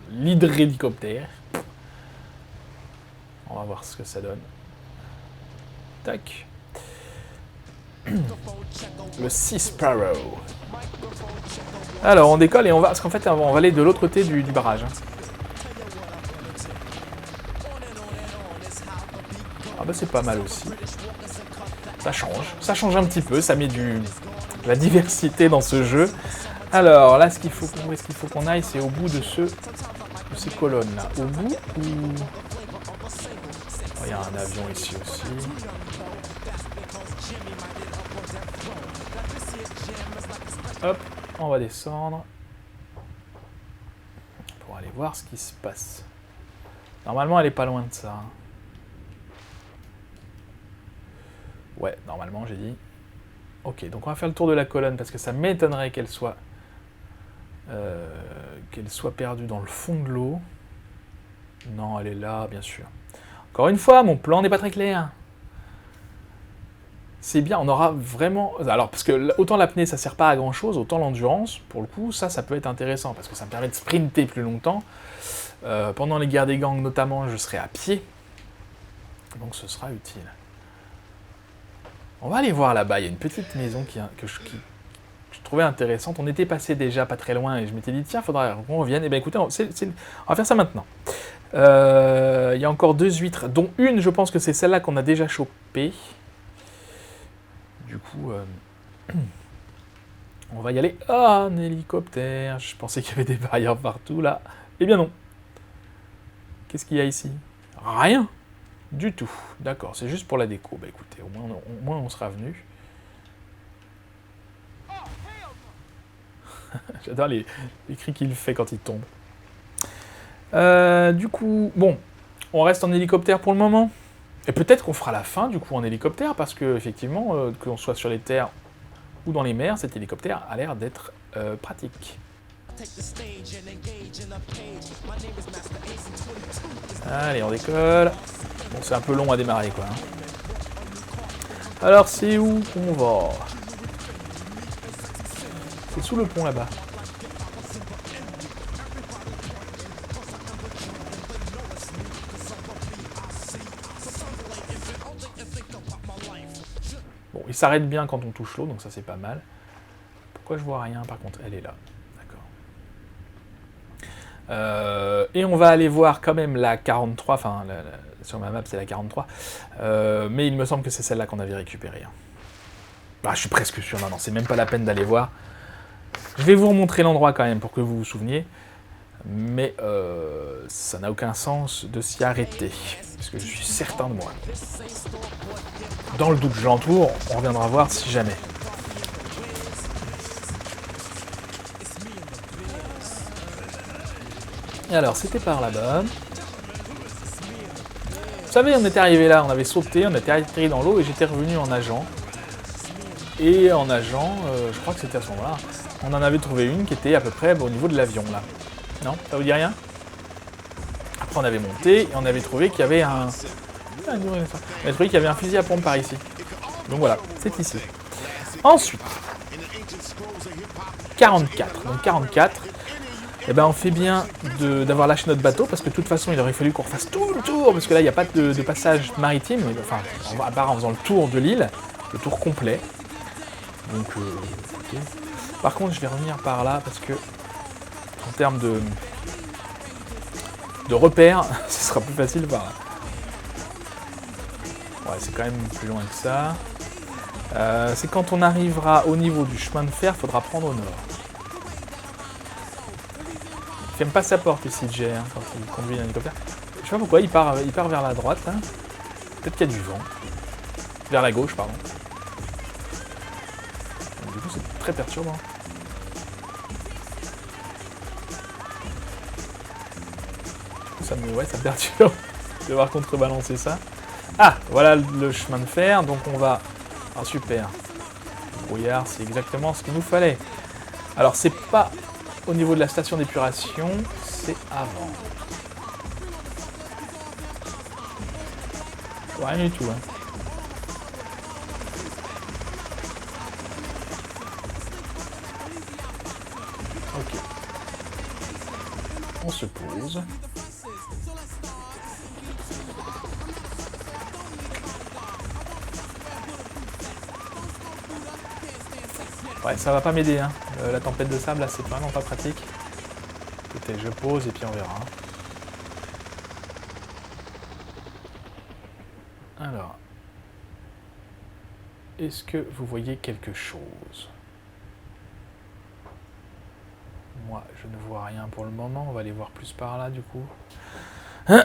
L'hydrélicoptère. On va voir ce que ça donne. Tac. Le Sea Sparrow. Alors on décolle et on va... Parce qu'en fait on va aller de l'autre côté du barrage. Ah bah c'est pas mal aussi. Ça change un petit peu, ça met de la diversité dans ce jeu. Alors là, où est-ce qu'il faut qu'on aille? C'est au bout de ces colonnes là. Au bout ou... Oh, il y a un avion ici aussi. Hop, on va descendre. Pour aller voir ce qui se passe. Normalement, elle est pas loin de ça. Ouais, normalement, j'ai dit. Ok, donc on va faire le tour de la colonne parce que ça m'étonnerait qu'elle soit perdue dans le fond de l'eau. Non, elle est là, bien sûr. Encore une fois, mon plan n'est pas très clair. C'est bien, on aura vraiment... Alors, parce que autant l'apnée, ça sert pas à grand-chose, autant l'endurance, pour le coup, ça peut être intéressant, parce que ça me permet de sprinter plus longtemps. Pendant les guerres des gangs, notamment, je serai à pied. Donc ce sera utile. On va aller voir là-bas, il y a une petite maison que je trouvais intéressante. On était passé déjà pas très loin, et je m'étais dit, tiens, il faudra qu'on revienne. Et bien écoutez, on va faire ça maintenant. Il y a encore 2 huîtres, dont une, je pense que c'est celle-là qu'on a déjà chopée. Du coup, on va y aller. Ah, un hélicoptère. Je pensais qu'il y avait des barrières partout, là. Eh bien non. Qu'est-ce qu'il y a ici? Rien. Du tout. D'accord, c'est juste pour la déco. Bah écoutez, au moins on sera venu. J'adore les cris qu'il fait quand il tombe. Du coup, bon, on reste en hélicoptère pour le moment. Et peut-être qu'on fera la fin du coup en hélicoptère, parce que effectivement, que l'on soit sur les terres ou dans les mers, cet hélicoptère a l'air d'être pratique. Allez, on décolle. Bon, c'est un peu long à démarrer, quoi. Alors, c'est où qu'on va? C'est sous le pont, là-bas. Bon, il s'arrête bien quand on touche l'eau, donc ça, c'est pas mal. Pourquoi je vois rien, par contre? Elle est là. Et on va aller voir quand même la 43, enfin sur ma map c'est la 43, mais il me semble que c'est celle-là qu'on avait récupérée. Ah, je suis presque sûr, non, c'est même pas la peine d'aller voir. Je vais vous remontrer l'endroit quand même pour que vous vous souveniez, mais ça n'a aucun sens de s'y arrêter, parce que je suis certain de moi. Dans le doute, je l'entoure, on reviendra voir si jamais. Et alors, c'était par là-bas. Vous savez, on était arrivé là, on avait sauté, on était atterri dans l'eau et j'étais revenu en nageant. Et en nageant, je crois que c'était à ce moment-là, on en avait trouvé une qui était à peu près au niveau de l'avion, là. Non? Ça vous dit rien? Après, on avait monté et on avait trouvé qu'il y avait un... On avait trouvé qu'il y avait un fusil à pompe par ici. Donc voilà, c'est ici. Ensuite, 44. Donc 44. Eh ben on fait bien d'avoir lâché notre bateau, parce que de toute façon il aurait fallu qu'on refasse tout le tour, parce que là il n'y a pas de passage maritime, enfin à part en faisant le tour de l'île, le tour complet. Donc okay. Par contre je vais revenir par là, parce que en termes de repères, ce sera plus facile par là. Ouais, c'est quand même plus loin que ça. C'est quand on arrivera au niveau du chemin de fer, il faudra prendre au nord. Il n'aime pas sa porte ici, Jay, hein, quand il conduit un hélicoptère. Je sais pas pourquoi, il part vers la droite. Hein. Peut-être qu'il y a du vent. Vers la gauche, pardon. Donc, du coup, c'est très perturbant. Ça me perturbe de devoir contrebalancer ça. Ah, voilà le chemin de fer, donc on va... Ah, super. Le brouillard, c'est exactement ce qu'il nous fallait. Alors, c'est pas... Au niveau de la station d'épuration, c'est avant. Rien du tout. Hein. Ok. On se pose. Ouais, ça va pas m'aider, hein. La tempête de sable, là, c'est vraiment pas pratique. Écoutez, je pose et puis on verra. Alors. est-ce que vous voyez quelque chose? Moi, je ne vois rien pour le moment. On va aller voir plus par là, du coup. Je vais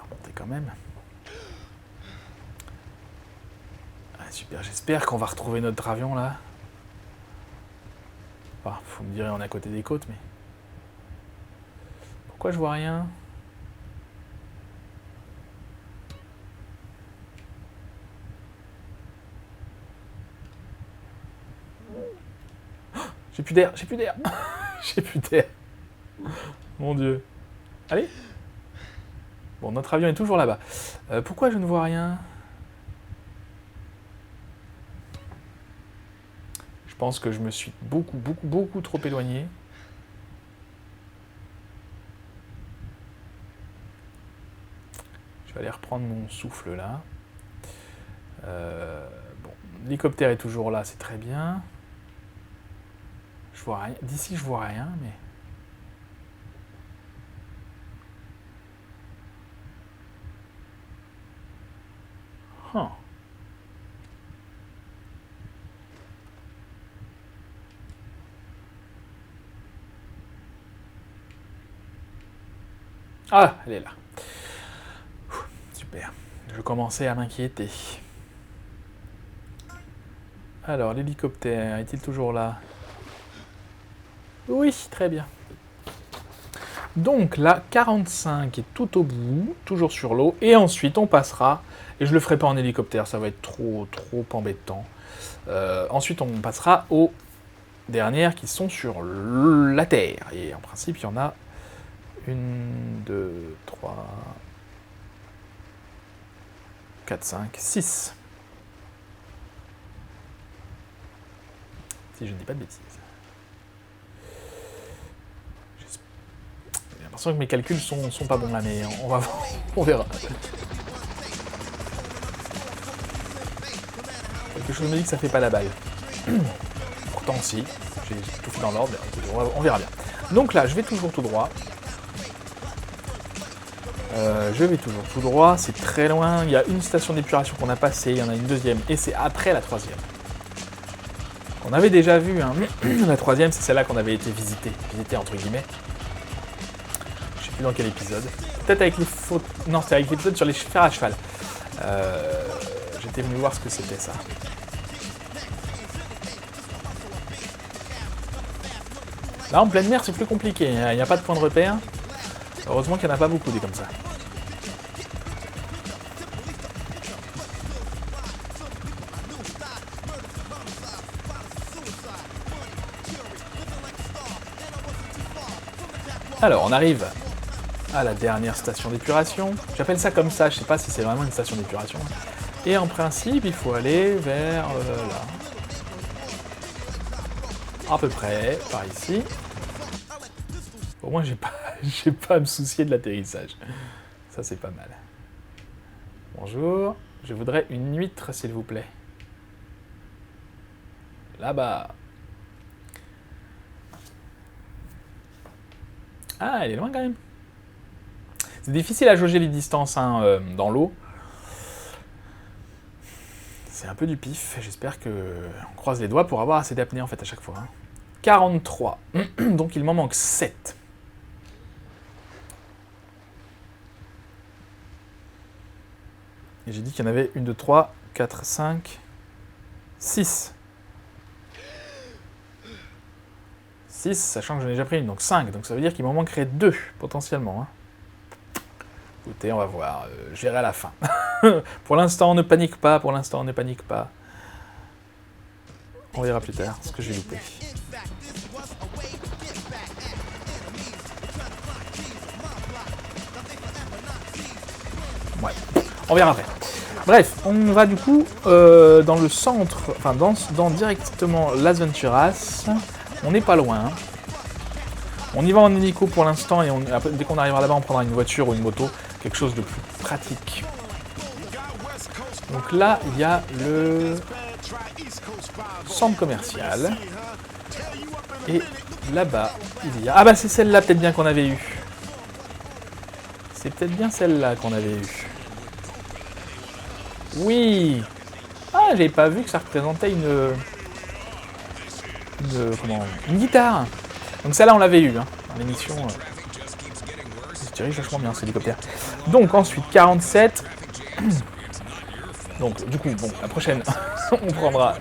remonter quand même. Ah, super, j'espère qu'on va retrouver notre avion, là. Enfin, faut me dire, on est à côté des côtes, mais... Pourquoi je vois rien? J'ai plus d'air, j'ai plus d'air. J'ai plus d'air. Mon Dieu. Allez. Bon, notre avion est toujours là-bas. Pourquoi je ne vois rien? Je pense que je me suis beaucoup trop éloigné. Je vais aller reprendre mon souffle là. Bon, l'hélicoptère est toujours là, c'est très bien. Je vois rien. D'ici, je vois rien, mais... Huh. Ah, elle est là. Super. Je commençais à m'inquiéter. Alors, l'hélicoptère, est-il toujours là? Oui, très bien. Donc là, 45 est tout au bout, toujours sur l'eau, et ensuite on passera, et je le ferai pas en hélicoptère, ça va être trop embêtant. Ensuite on passera aux dernières qui sont sur la Terre, et en principe il y en a 1, 2, 3, 4, 5, 6. Si je ne dis pas de bêtises. J'ai l'impression que mes calculs sont pas bons là, mais on va voir, on verra. Quelque chose me dit que ça fait pas la balle. Pourtant si, j'ai tout fait dans l'ordre, on verra bien. Donc là, je vais toujours tout droit. C'est très loin. Il y a une station d'épuration qu'on a passée, il y en a une deuxième, et c'est après la troisième. On avait déjà vu, hein. La troisième, c'est celle-là qu'on avait été visiter entre guillemets. Je sais plus dans quel épisode. Peut-être avec les fautes. Non, c'était avec l'épisode sur les fers à cheval. J'étais venu voir ce que c'était ça. Là, en pleine mer, c'est plus compliqué. Il n'y a pas de point de repère. Heureusement qu'il n'y en a pas beaucoup des comme ça. Alors, on arrive à la dernière station d'épuration. J'appelle ça comme ça, je ne sais pas si c'est vraiment une station d'épuration. Et en principe, il faut aller vers là. À peu près, par ici. Au moins, j'ai pas à me soucier de l'atterrissage. Ça, c'est pas mal. Bonjour, je voudrais une huître, s'il vous plaît. Là-bas. Ah, elle est loin quand même. C'est difficile à jauger les distances hein, dans l'eau. C'est un peu du pif. J'espère qu'on croise les doigts pour avoir assez d'apnée en fait à chaque fois. Hein. 43. Donc il m'en manque 7. Et j'ai dit qu'il y en avait 1, 2, 3, 4, 5, 6. 6, sachant que j'en ai déjà pris une, donc 5. Donc ça veut dire qu'il m'en manquerait 2, potentiellement. Hein. Écoutez, on va voir. Je verrai à la fin. Pour l'instant, on ne panique pas. On verra plus tard ce que j'ai loupé. Ouais, on verra après. Bref, on va du coup dans le centre, enfin dans directement Las Venturas. On n'est pas loin. On y va en hélico pour l'instant et dès qu'on arrivera là-bas, on prendra une voiture ou une moto, quelque chose de plus pratique. Donc là, il y a le Centre commercial. Et là-bas, il y a... Ah bah c'est celle-là peut-être bien qu'on avait eue. C'est peut-être bien celle-là qu'on avait eue. Oui. Ah, j'avais pas vu que ça représentait une guitare. Donc celle-là, on l'avait eu hein, dans l'émission. Je dirais vachement bien, cet hélicoptère. Donc ensuite, 47. Donc du coup, bon, la prochaine, on prendra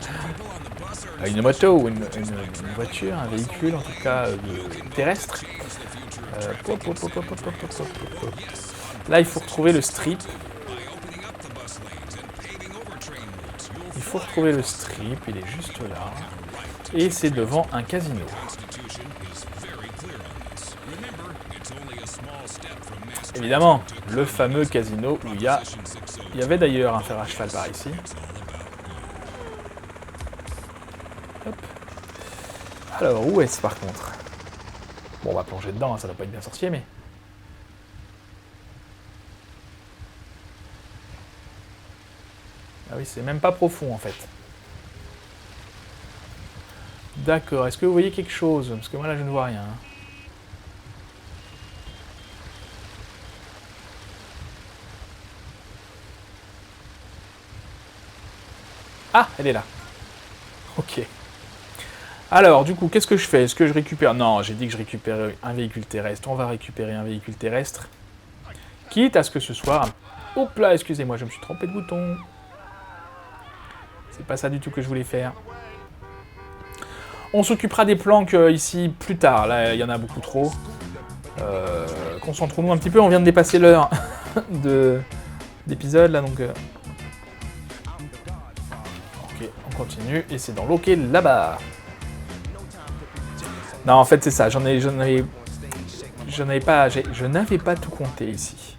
une moto ou une voiture, un véhicule en tout cas terrestre. Là, il faut retrouver le strip. Il faut retrouver le strip, il est juste là. Et c'est devant un casino. Évidemment, le fameux casino où il y avait d'ailleurs un fer à cheval par ici. Hop. Alors, où est-ce par contre? Bon, on va plonger dedans, hein, ça doit pas être bien sorcier, mais... Ah oui, c'est même pas profond en fait. D'accord, est-ce que vous voyez quelque chose? Parce que moi là je ne vois rien. Ah, elle est là. Ok. Alors, du coup, qu'est-ce que je fais? Est-ce que je récupère... Non, j'ai dit que je récupérais un véhicule terrestre. On va récupérer un véhicule terrestre. Quitte à ce que ce soit... Hop là, excusez-moi, je me suis trompé de bouton. C'est pas ça du tout que je voulais faire. On s'occupera des planques ici plus tard. Là, il y en a beaucoup trop. Concentrons-nous un petit peu. On vient de dépasser l'heure d'épisode, là, donc... Ok, on continue. Et c'est dans l'ok là-bas. Non, en fait, c'est ça. Je n'avais pas tout compté ici.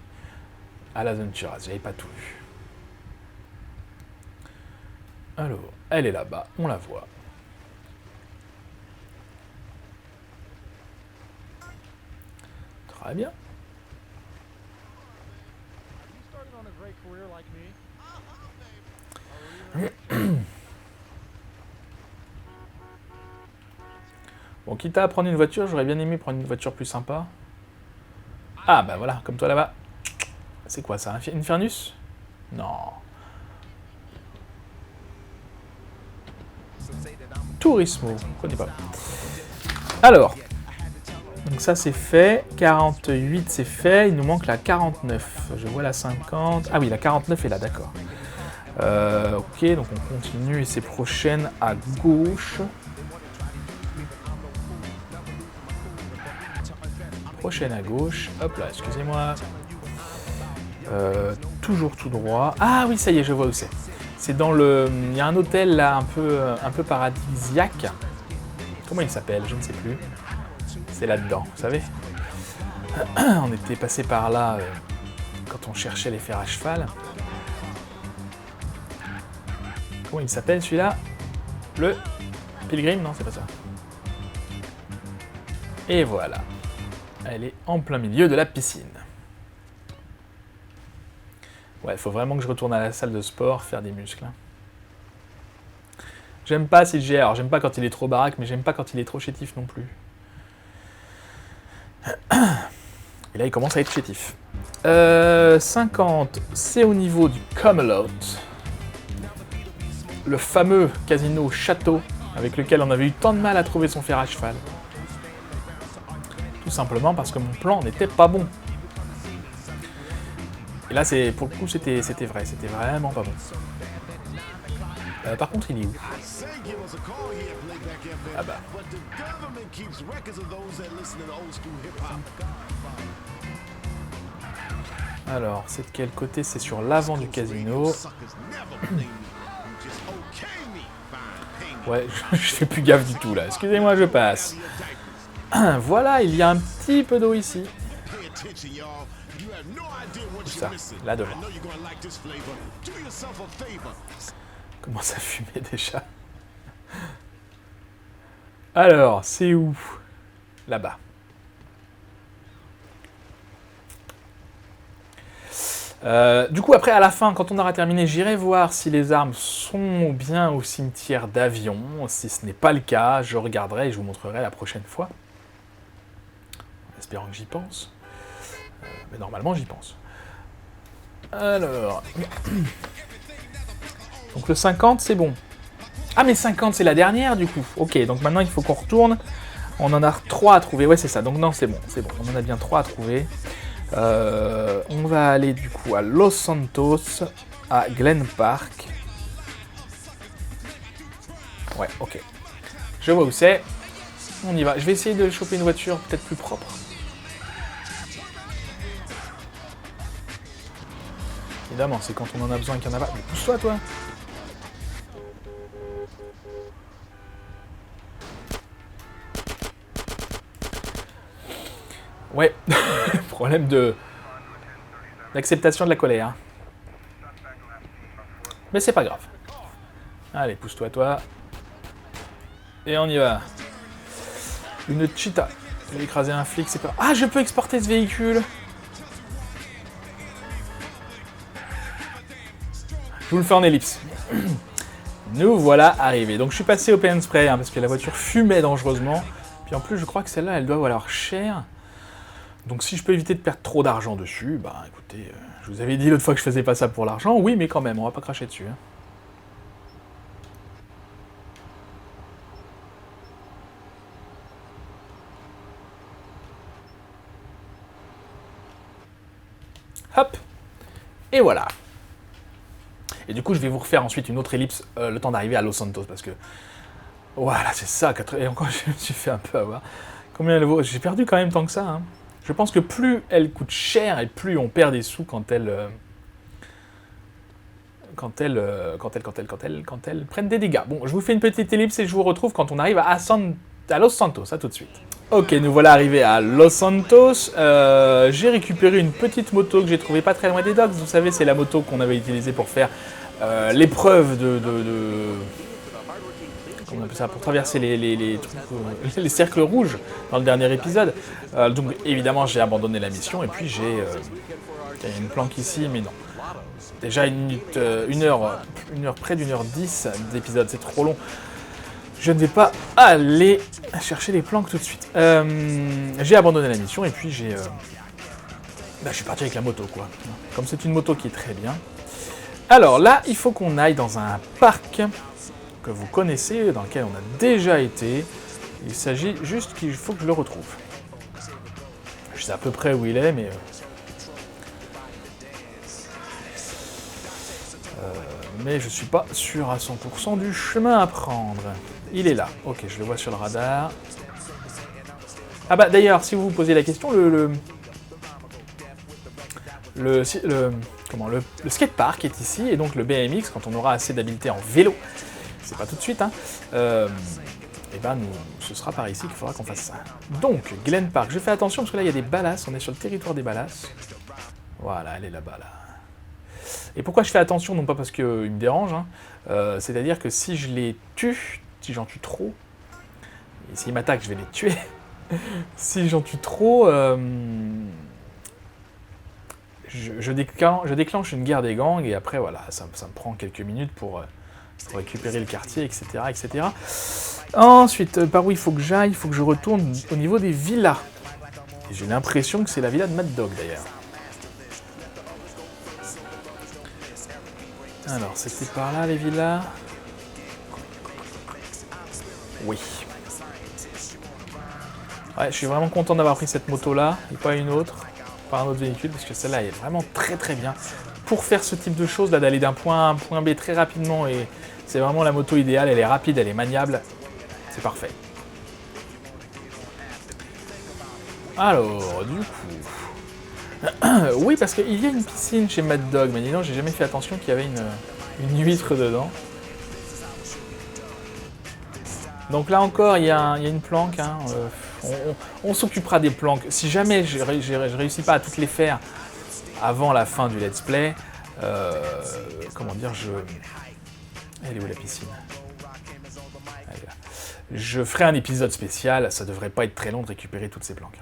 À la zone Shiraz, j'avais pas tout vu. Alors, elle est là-bas. On la voit. Très bien. Bon, quitte à prendre une voiture, j'aurais bien aimé prendre une voiture plus sympa. Ah, bah voilà, comme toi là-bas. C'est quoi ça, une Infernus? Non. Turismo, je ne connais pas. Alors, donc ça c'est fait. 48 c'est fait, il nous manque la 49. Je vois la 50. Ah oui, la 49 est là, d'accord. Ok, donc on continue et c'est prochaine à gauche. Prochaine à gauche. Hop là, excusez-moi. Toujours tout droit. Ah oui, ça y est, je vois où c'est. C'est dans le... Il y a un hôtel là, un peu paradisiaque. Comment il s'appelle? Je ne sais plus. C'est là-dedans, vous savez. On était passé par là quand on cherchait les fers à cheval. Comment il s'appelle celui-là? Le Pilgrim? Non, c'est pas ça. Et voilà. Elle est en plein milieu de la piscine. Ouais, il faut vraiment que je retourne à la salle de sport, faire des muscles. J'aime pas CGI, alors j'aime pas quand il est trop baraque, mais j'aime pas quand il est trop chétif non plus. Et là, il commence à être chétif. 50, c'est au niveau du Camelot. Le fameux casino château avec lequel on avait eu tant de mal à trouver son fer à cheval. Tout simplement parce que mon plan n'était pas bon. Et là, pour le coup, c'était vrai, c'était vraiment pas bon. Par contre, il est où? Ah bah. Alors, c'est de quel côté? C'est sur l'avant du casino. Ouais, je fais plus gaffe du tout là. Excusez-moi, je passe. Voilà, il y a un petit peu d'eau ici. Ça, là devant. Comment ça fumait déjà? Alors, c'est où? Là-bas. Du coup, après, à la fin, quand on aura terminé, j'irai voir si les armes sont bien au cimetière d'avion. Si ce n'est pas le cas, je regarderai et je vous montrerai la prochaine fois. En espérant que j'y pense. Mais normalement, j'y pense. Alors... Donc le 50, c'est bon. Ah, mais 50, c'est la dernière, du coup. Ok, donc maintenant, il faut qu'on retourne. On en a 3 à trouver. Ouais, c'est ça. Donc non, c'est bon, c'est bon. On en a bien 3 à trouver. On va aller, du coup, à Los Santos, à Glen Park. Ouais, ok. Je vois où c'est. On y va. Je vais essayer de choper une voiture peut-être plus propre. Évidemment, c'est quand on en a besoin qu'il y en a pas. Mais pousse-toi, toi. Ouais, problème d'acceptation de la colère. Mais c'est pas grave. Allez, pousse-toi, toi. Et on y va. Une cheetah. Je vais écraser un flic, c'est pas... Ah, je peux exporter ce véhicule. Je vous le fais en ellipse. Nous voilà arrivés. Donc je suis passé au paint spray parce que la voiture fumait dangereusement. Puis en plus, je crois que celle-là, elle doit valoir cher. Donc si je peux éviter de perdre trop d'argent dessus, bah écoutez, je vous avais dit l'autre fois que je faisais pas ça pour l'argent, oui mais quand même, on va pas cracher dessus. Hein. Hop. Et voilà. Et du coup je vais vous refaire ensuite une autre ellipse le temps d'arriver à Los Santos parce que... Voilà, c'est ça, et encore je me suis fait un peu avoir. Combien elle vaut? J'ai perdu quand même tant que ça, hein. Je pense que plus elle coûte cher et plus on perd des sous quand elles prennent des dégâts. Bon, je vous fais une petite ellipse et je vous retrouve quand on arrive à Los Santos. À tout de suite. Ok, nous voilà arrivés à Los Santos. J'ai récupéré une petite moto que j'ai trouvée pas très loin des docks. Vous savez, c'est la moto qu'on avait utilisée pour faire l'épreuve comment on appelle ça, pour traverser les cercles rouges dans le dernier épisode. Donc évidemment j'ai abandonné la mission et puis il y a une planque ici, mais non. Déjà une heure près d'une heure 10 d'épisode, c'est trop long. Je ne vais pas aller chercher les planques tout de suite. J'ai abandonné la mission et puis je suis parti avec la moto, quoi. Comme c'est une moto qui est très bien. Alors là, il faut qu'on aille dans un parc que vous connaissez, dans lequel on a déjà été. Il s'agit juste qu'il faut que je le retrouve. Je sais à peu près où il est, mais je suis pas sûr à 100% du chemin à prendre. Il est là. Ok, je le vois sur le radar. Ah bah d'ailleurs, si vous vous posez la question, le skatepark est ici, et donc le BMX, quand on aura assez d'habileté en vélo, c'est pas tout de suite, hein, et ben ce sera par ici qu'il faudra qu'on fasse ça. Donc, Glen Park, je fais attention parce que là il y a des balasses, on est sur le territoire des balasses. Voilà, elle est là-bas, là. Et pourquoi je fais attention? Non pas parce qu'ils me dérangent, hein, c'est-à-dire que si je les tue, si j'en tue trop, et s'ils m'attaquent, je vais les tuer, si j'en tue trop, je déclenche une guerre des gangs, et après, voilà, ça me prend quelques minutes pour récupérer le quartier, etc., etc. Ensuite, par où il faut que j'aille? Il faut que je retourne au niveau des villas. Et j'ai l'impression que c'est la villa de Mad Dog, d'ailleurs. Alors, c'était par là, les villas? Oui. Ouais, je suis vraiment content d'avoir pris cette moto-là, et pas une autre, pas un autre véhicule, parce que celle-là est vraiment très très bien. Pour faire ce type de choses, là, d'aller d'un point A à un point B très rapidement, et c'est vraiment la moto idéale, elle est rapide, elle est maniable, c'est parfait. Alors, du coup... oui, parce qu'il y a une piscine chez Mad Dog, mais dis donc, j'ai jamais fait attention qu'il y avait une huître dedans. Donc là encore, il y a une planque, hein, on s'occupera des planques. Si jamais je réussis pas à toutes les faire avant la fin du let's play, comment dire, elle est où la piscine? Elle est là. Je ferai un épisode spécial, ça devrait pas être très long de récupérer toutes ces planques.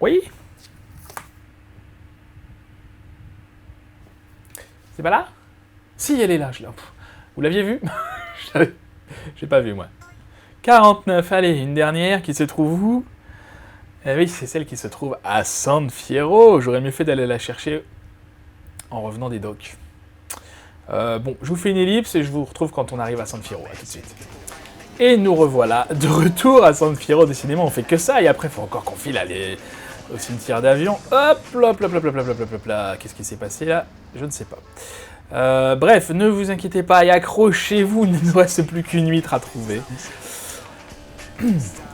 Oui? C'est pas là? Si, elle est là, je l'ai. Vous l'aviez vu? J'ai pas vu, moi. 49, allez, une dernière qui se trouve où? Eh oui, c'est celle qui se trouve à San Fierro. J'aurais mieux fait d'aller la chercher en revenant des docks. Bon, je vous fais une ellipse et je vous retrouve quand on arrive à San Fierro. À tout de suite. Et nous revoilà de retour à San Fierro. Décidément, on fait que ça. Et après, il faut encore qu'on file aller au cimetière d'avion. Hop, hop, hop, hop, hop, hop, hop, hop, là. Qu'est-ce qui s'est passé là? Je ne sais pas. Bref, ne vous inquiétez pas et accrochez-vous. Il ne nous reste plus qu'une huître à trouver.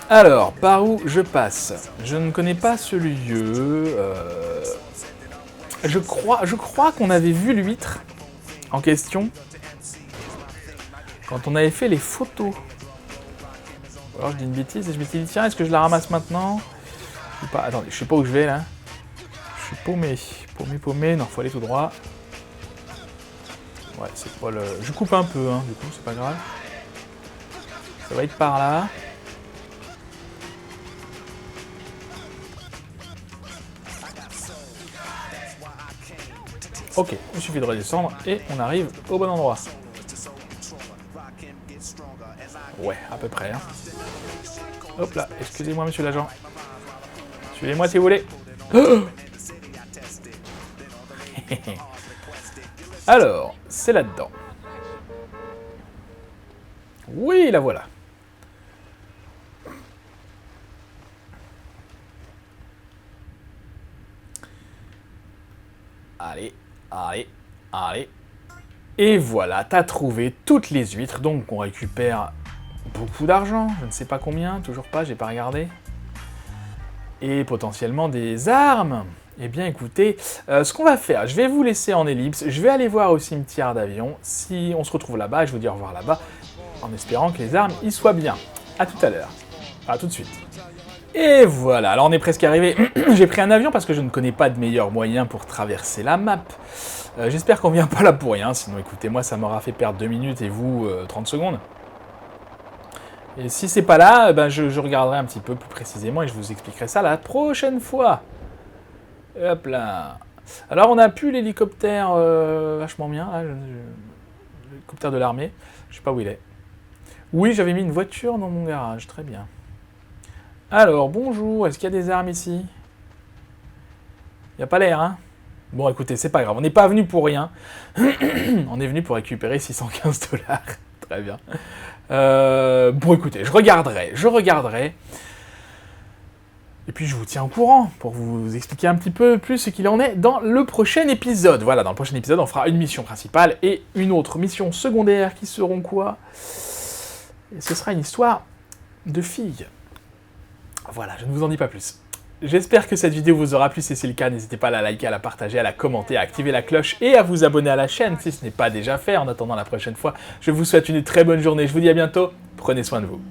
Alors, par où je passe? Je ne connais pas ce lieu. Je crois qu'on avait vu l'huître en question quand on avait fait les photos. Alors je dis une bêtise et je me dis tiens, est-ce que je la ramasse maintenant ou pas? Attendez, je sais pas où je vais là. Je suis paumé. Paumé. Non, faut aller tout droit. Ouais, c'est pas le... Je coupe un peu, hein, du coup, c'est pas grave. Ça va être par là. Ok, il suffit de redescendre et on arrive au bon endroit. Ouais, à peu près. Hein. Hop là, excusez-moi monsieur l'agent. Suivez-moi si vous voulez. Alors, c'est là-dedans. Oui, la voilà. Allez. Et voilà, t'as trouvé toutes les huîtres, donc on récupère beaucoup d'argent, je ne sais pas combien, toujours pas, j'ai pas regardé. Et potentiellement des armes. Eh bien écoutez, ce qu'on va faire, je vais vous laisser en ellipse, je vais aller voir au cimetière d'avion, si on se retrouve là-bas, je vous dis au revoir là-bas, en espérant que les armes y soient bien. A tout à l'heure, à tout de suite. Et voilà, alors on est presque arrivé. J'ai pris un avion parce que je ne connais pas de meilleur moyen pour traverser la map. J'espère qu'on vient pas là pour rien, sinon écoutez, moi ça m'aura fait perdre 2 minutes et vous 30 secondes. Et si c'est pas là, ben je regarderai un petit peu plus précisément et je vous expliquerai ça la prochaine fois. Hop là. Alors on a pu l'hélicoptère vachement bien, là, l'hélicoptère de l'armée. Je sais pas où il est. Oui, j'avais mis une voiture dans mon garage, très bien. Alors, bonjour, est-ce qu'il y a des armes ici? Il n'y a pas l'air, hein? Bon, écoutez, c'est pas grave, on n'est pas venu pour rien. On est venu pour récupérer 615 $. Très bien. Bon, écoutez, je regarderai. Et puis, je vous tiens au courant pour vous expliquer un petit peu plus ce qu'il en est dans le prochain épisode. Voilà, dans le prochain épisode, on fera une mission principale et une autre mission secondaire qui seront quoi? Et ce sera une histoire de filles. Voilà, je ne vous en dis pas plus. J'espère que cette vidéo vous aura plu, si c'est le cas, n'hésitez pas à la liker, à la partager, à la commenter, à activer la cloche et à vous abonner à la chaîne si ce n'est pas déjà fait. En attendant la prochaine fois, je vous souhaite une très bonne journée, je vous dis à bientôt, prenez soin de vous.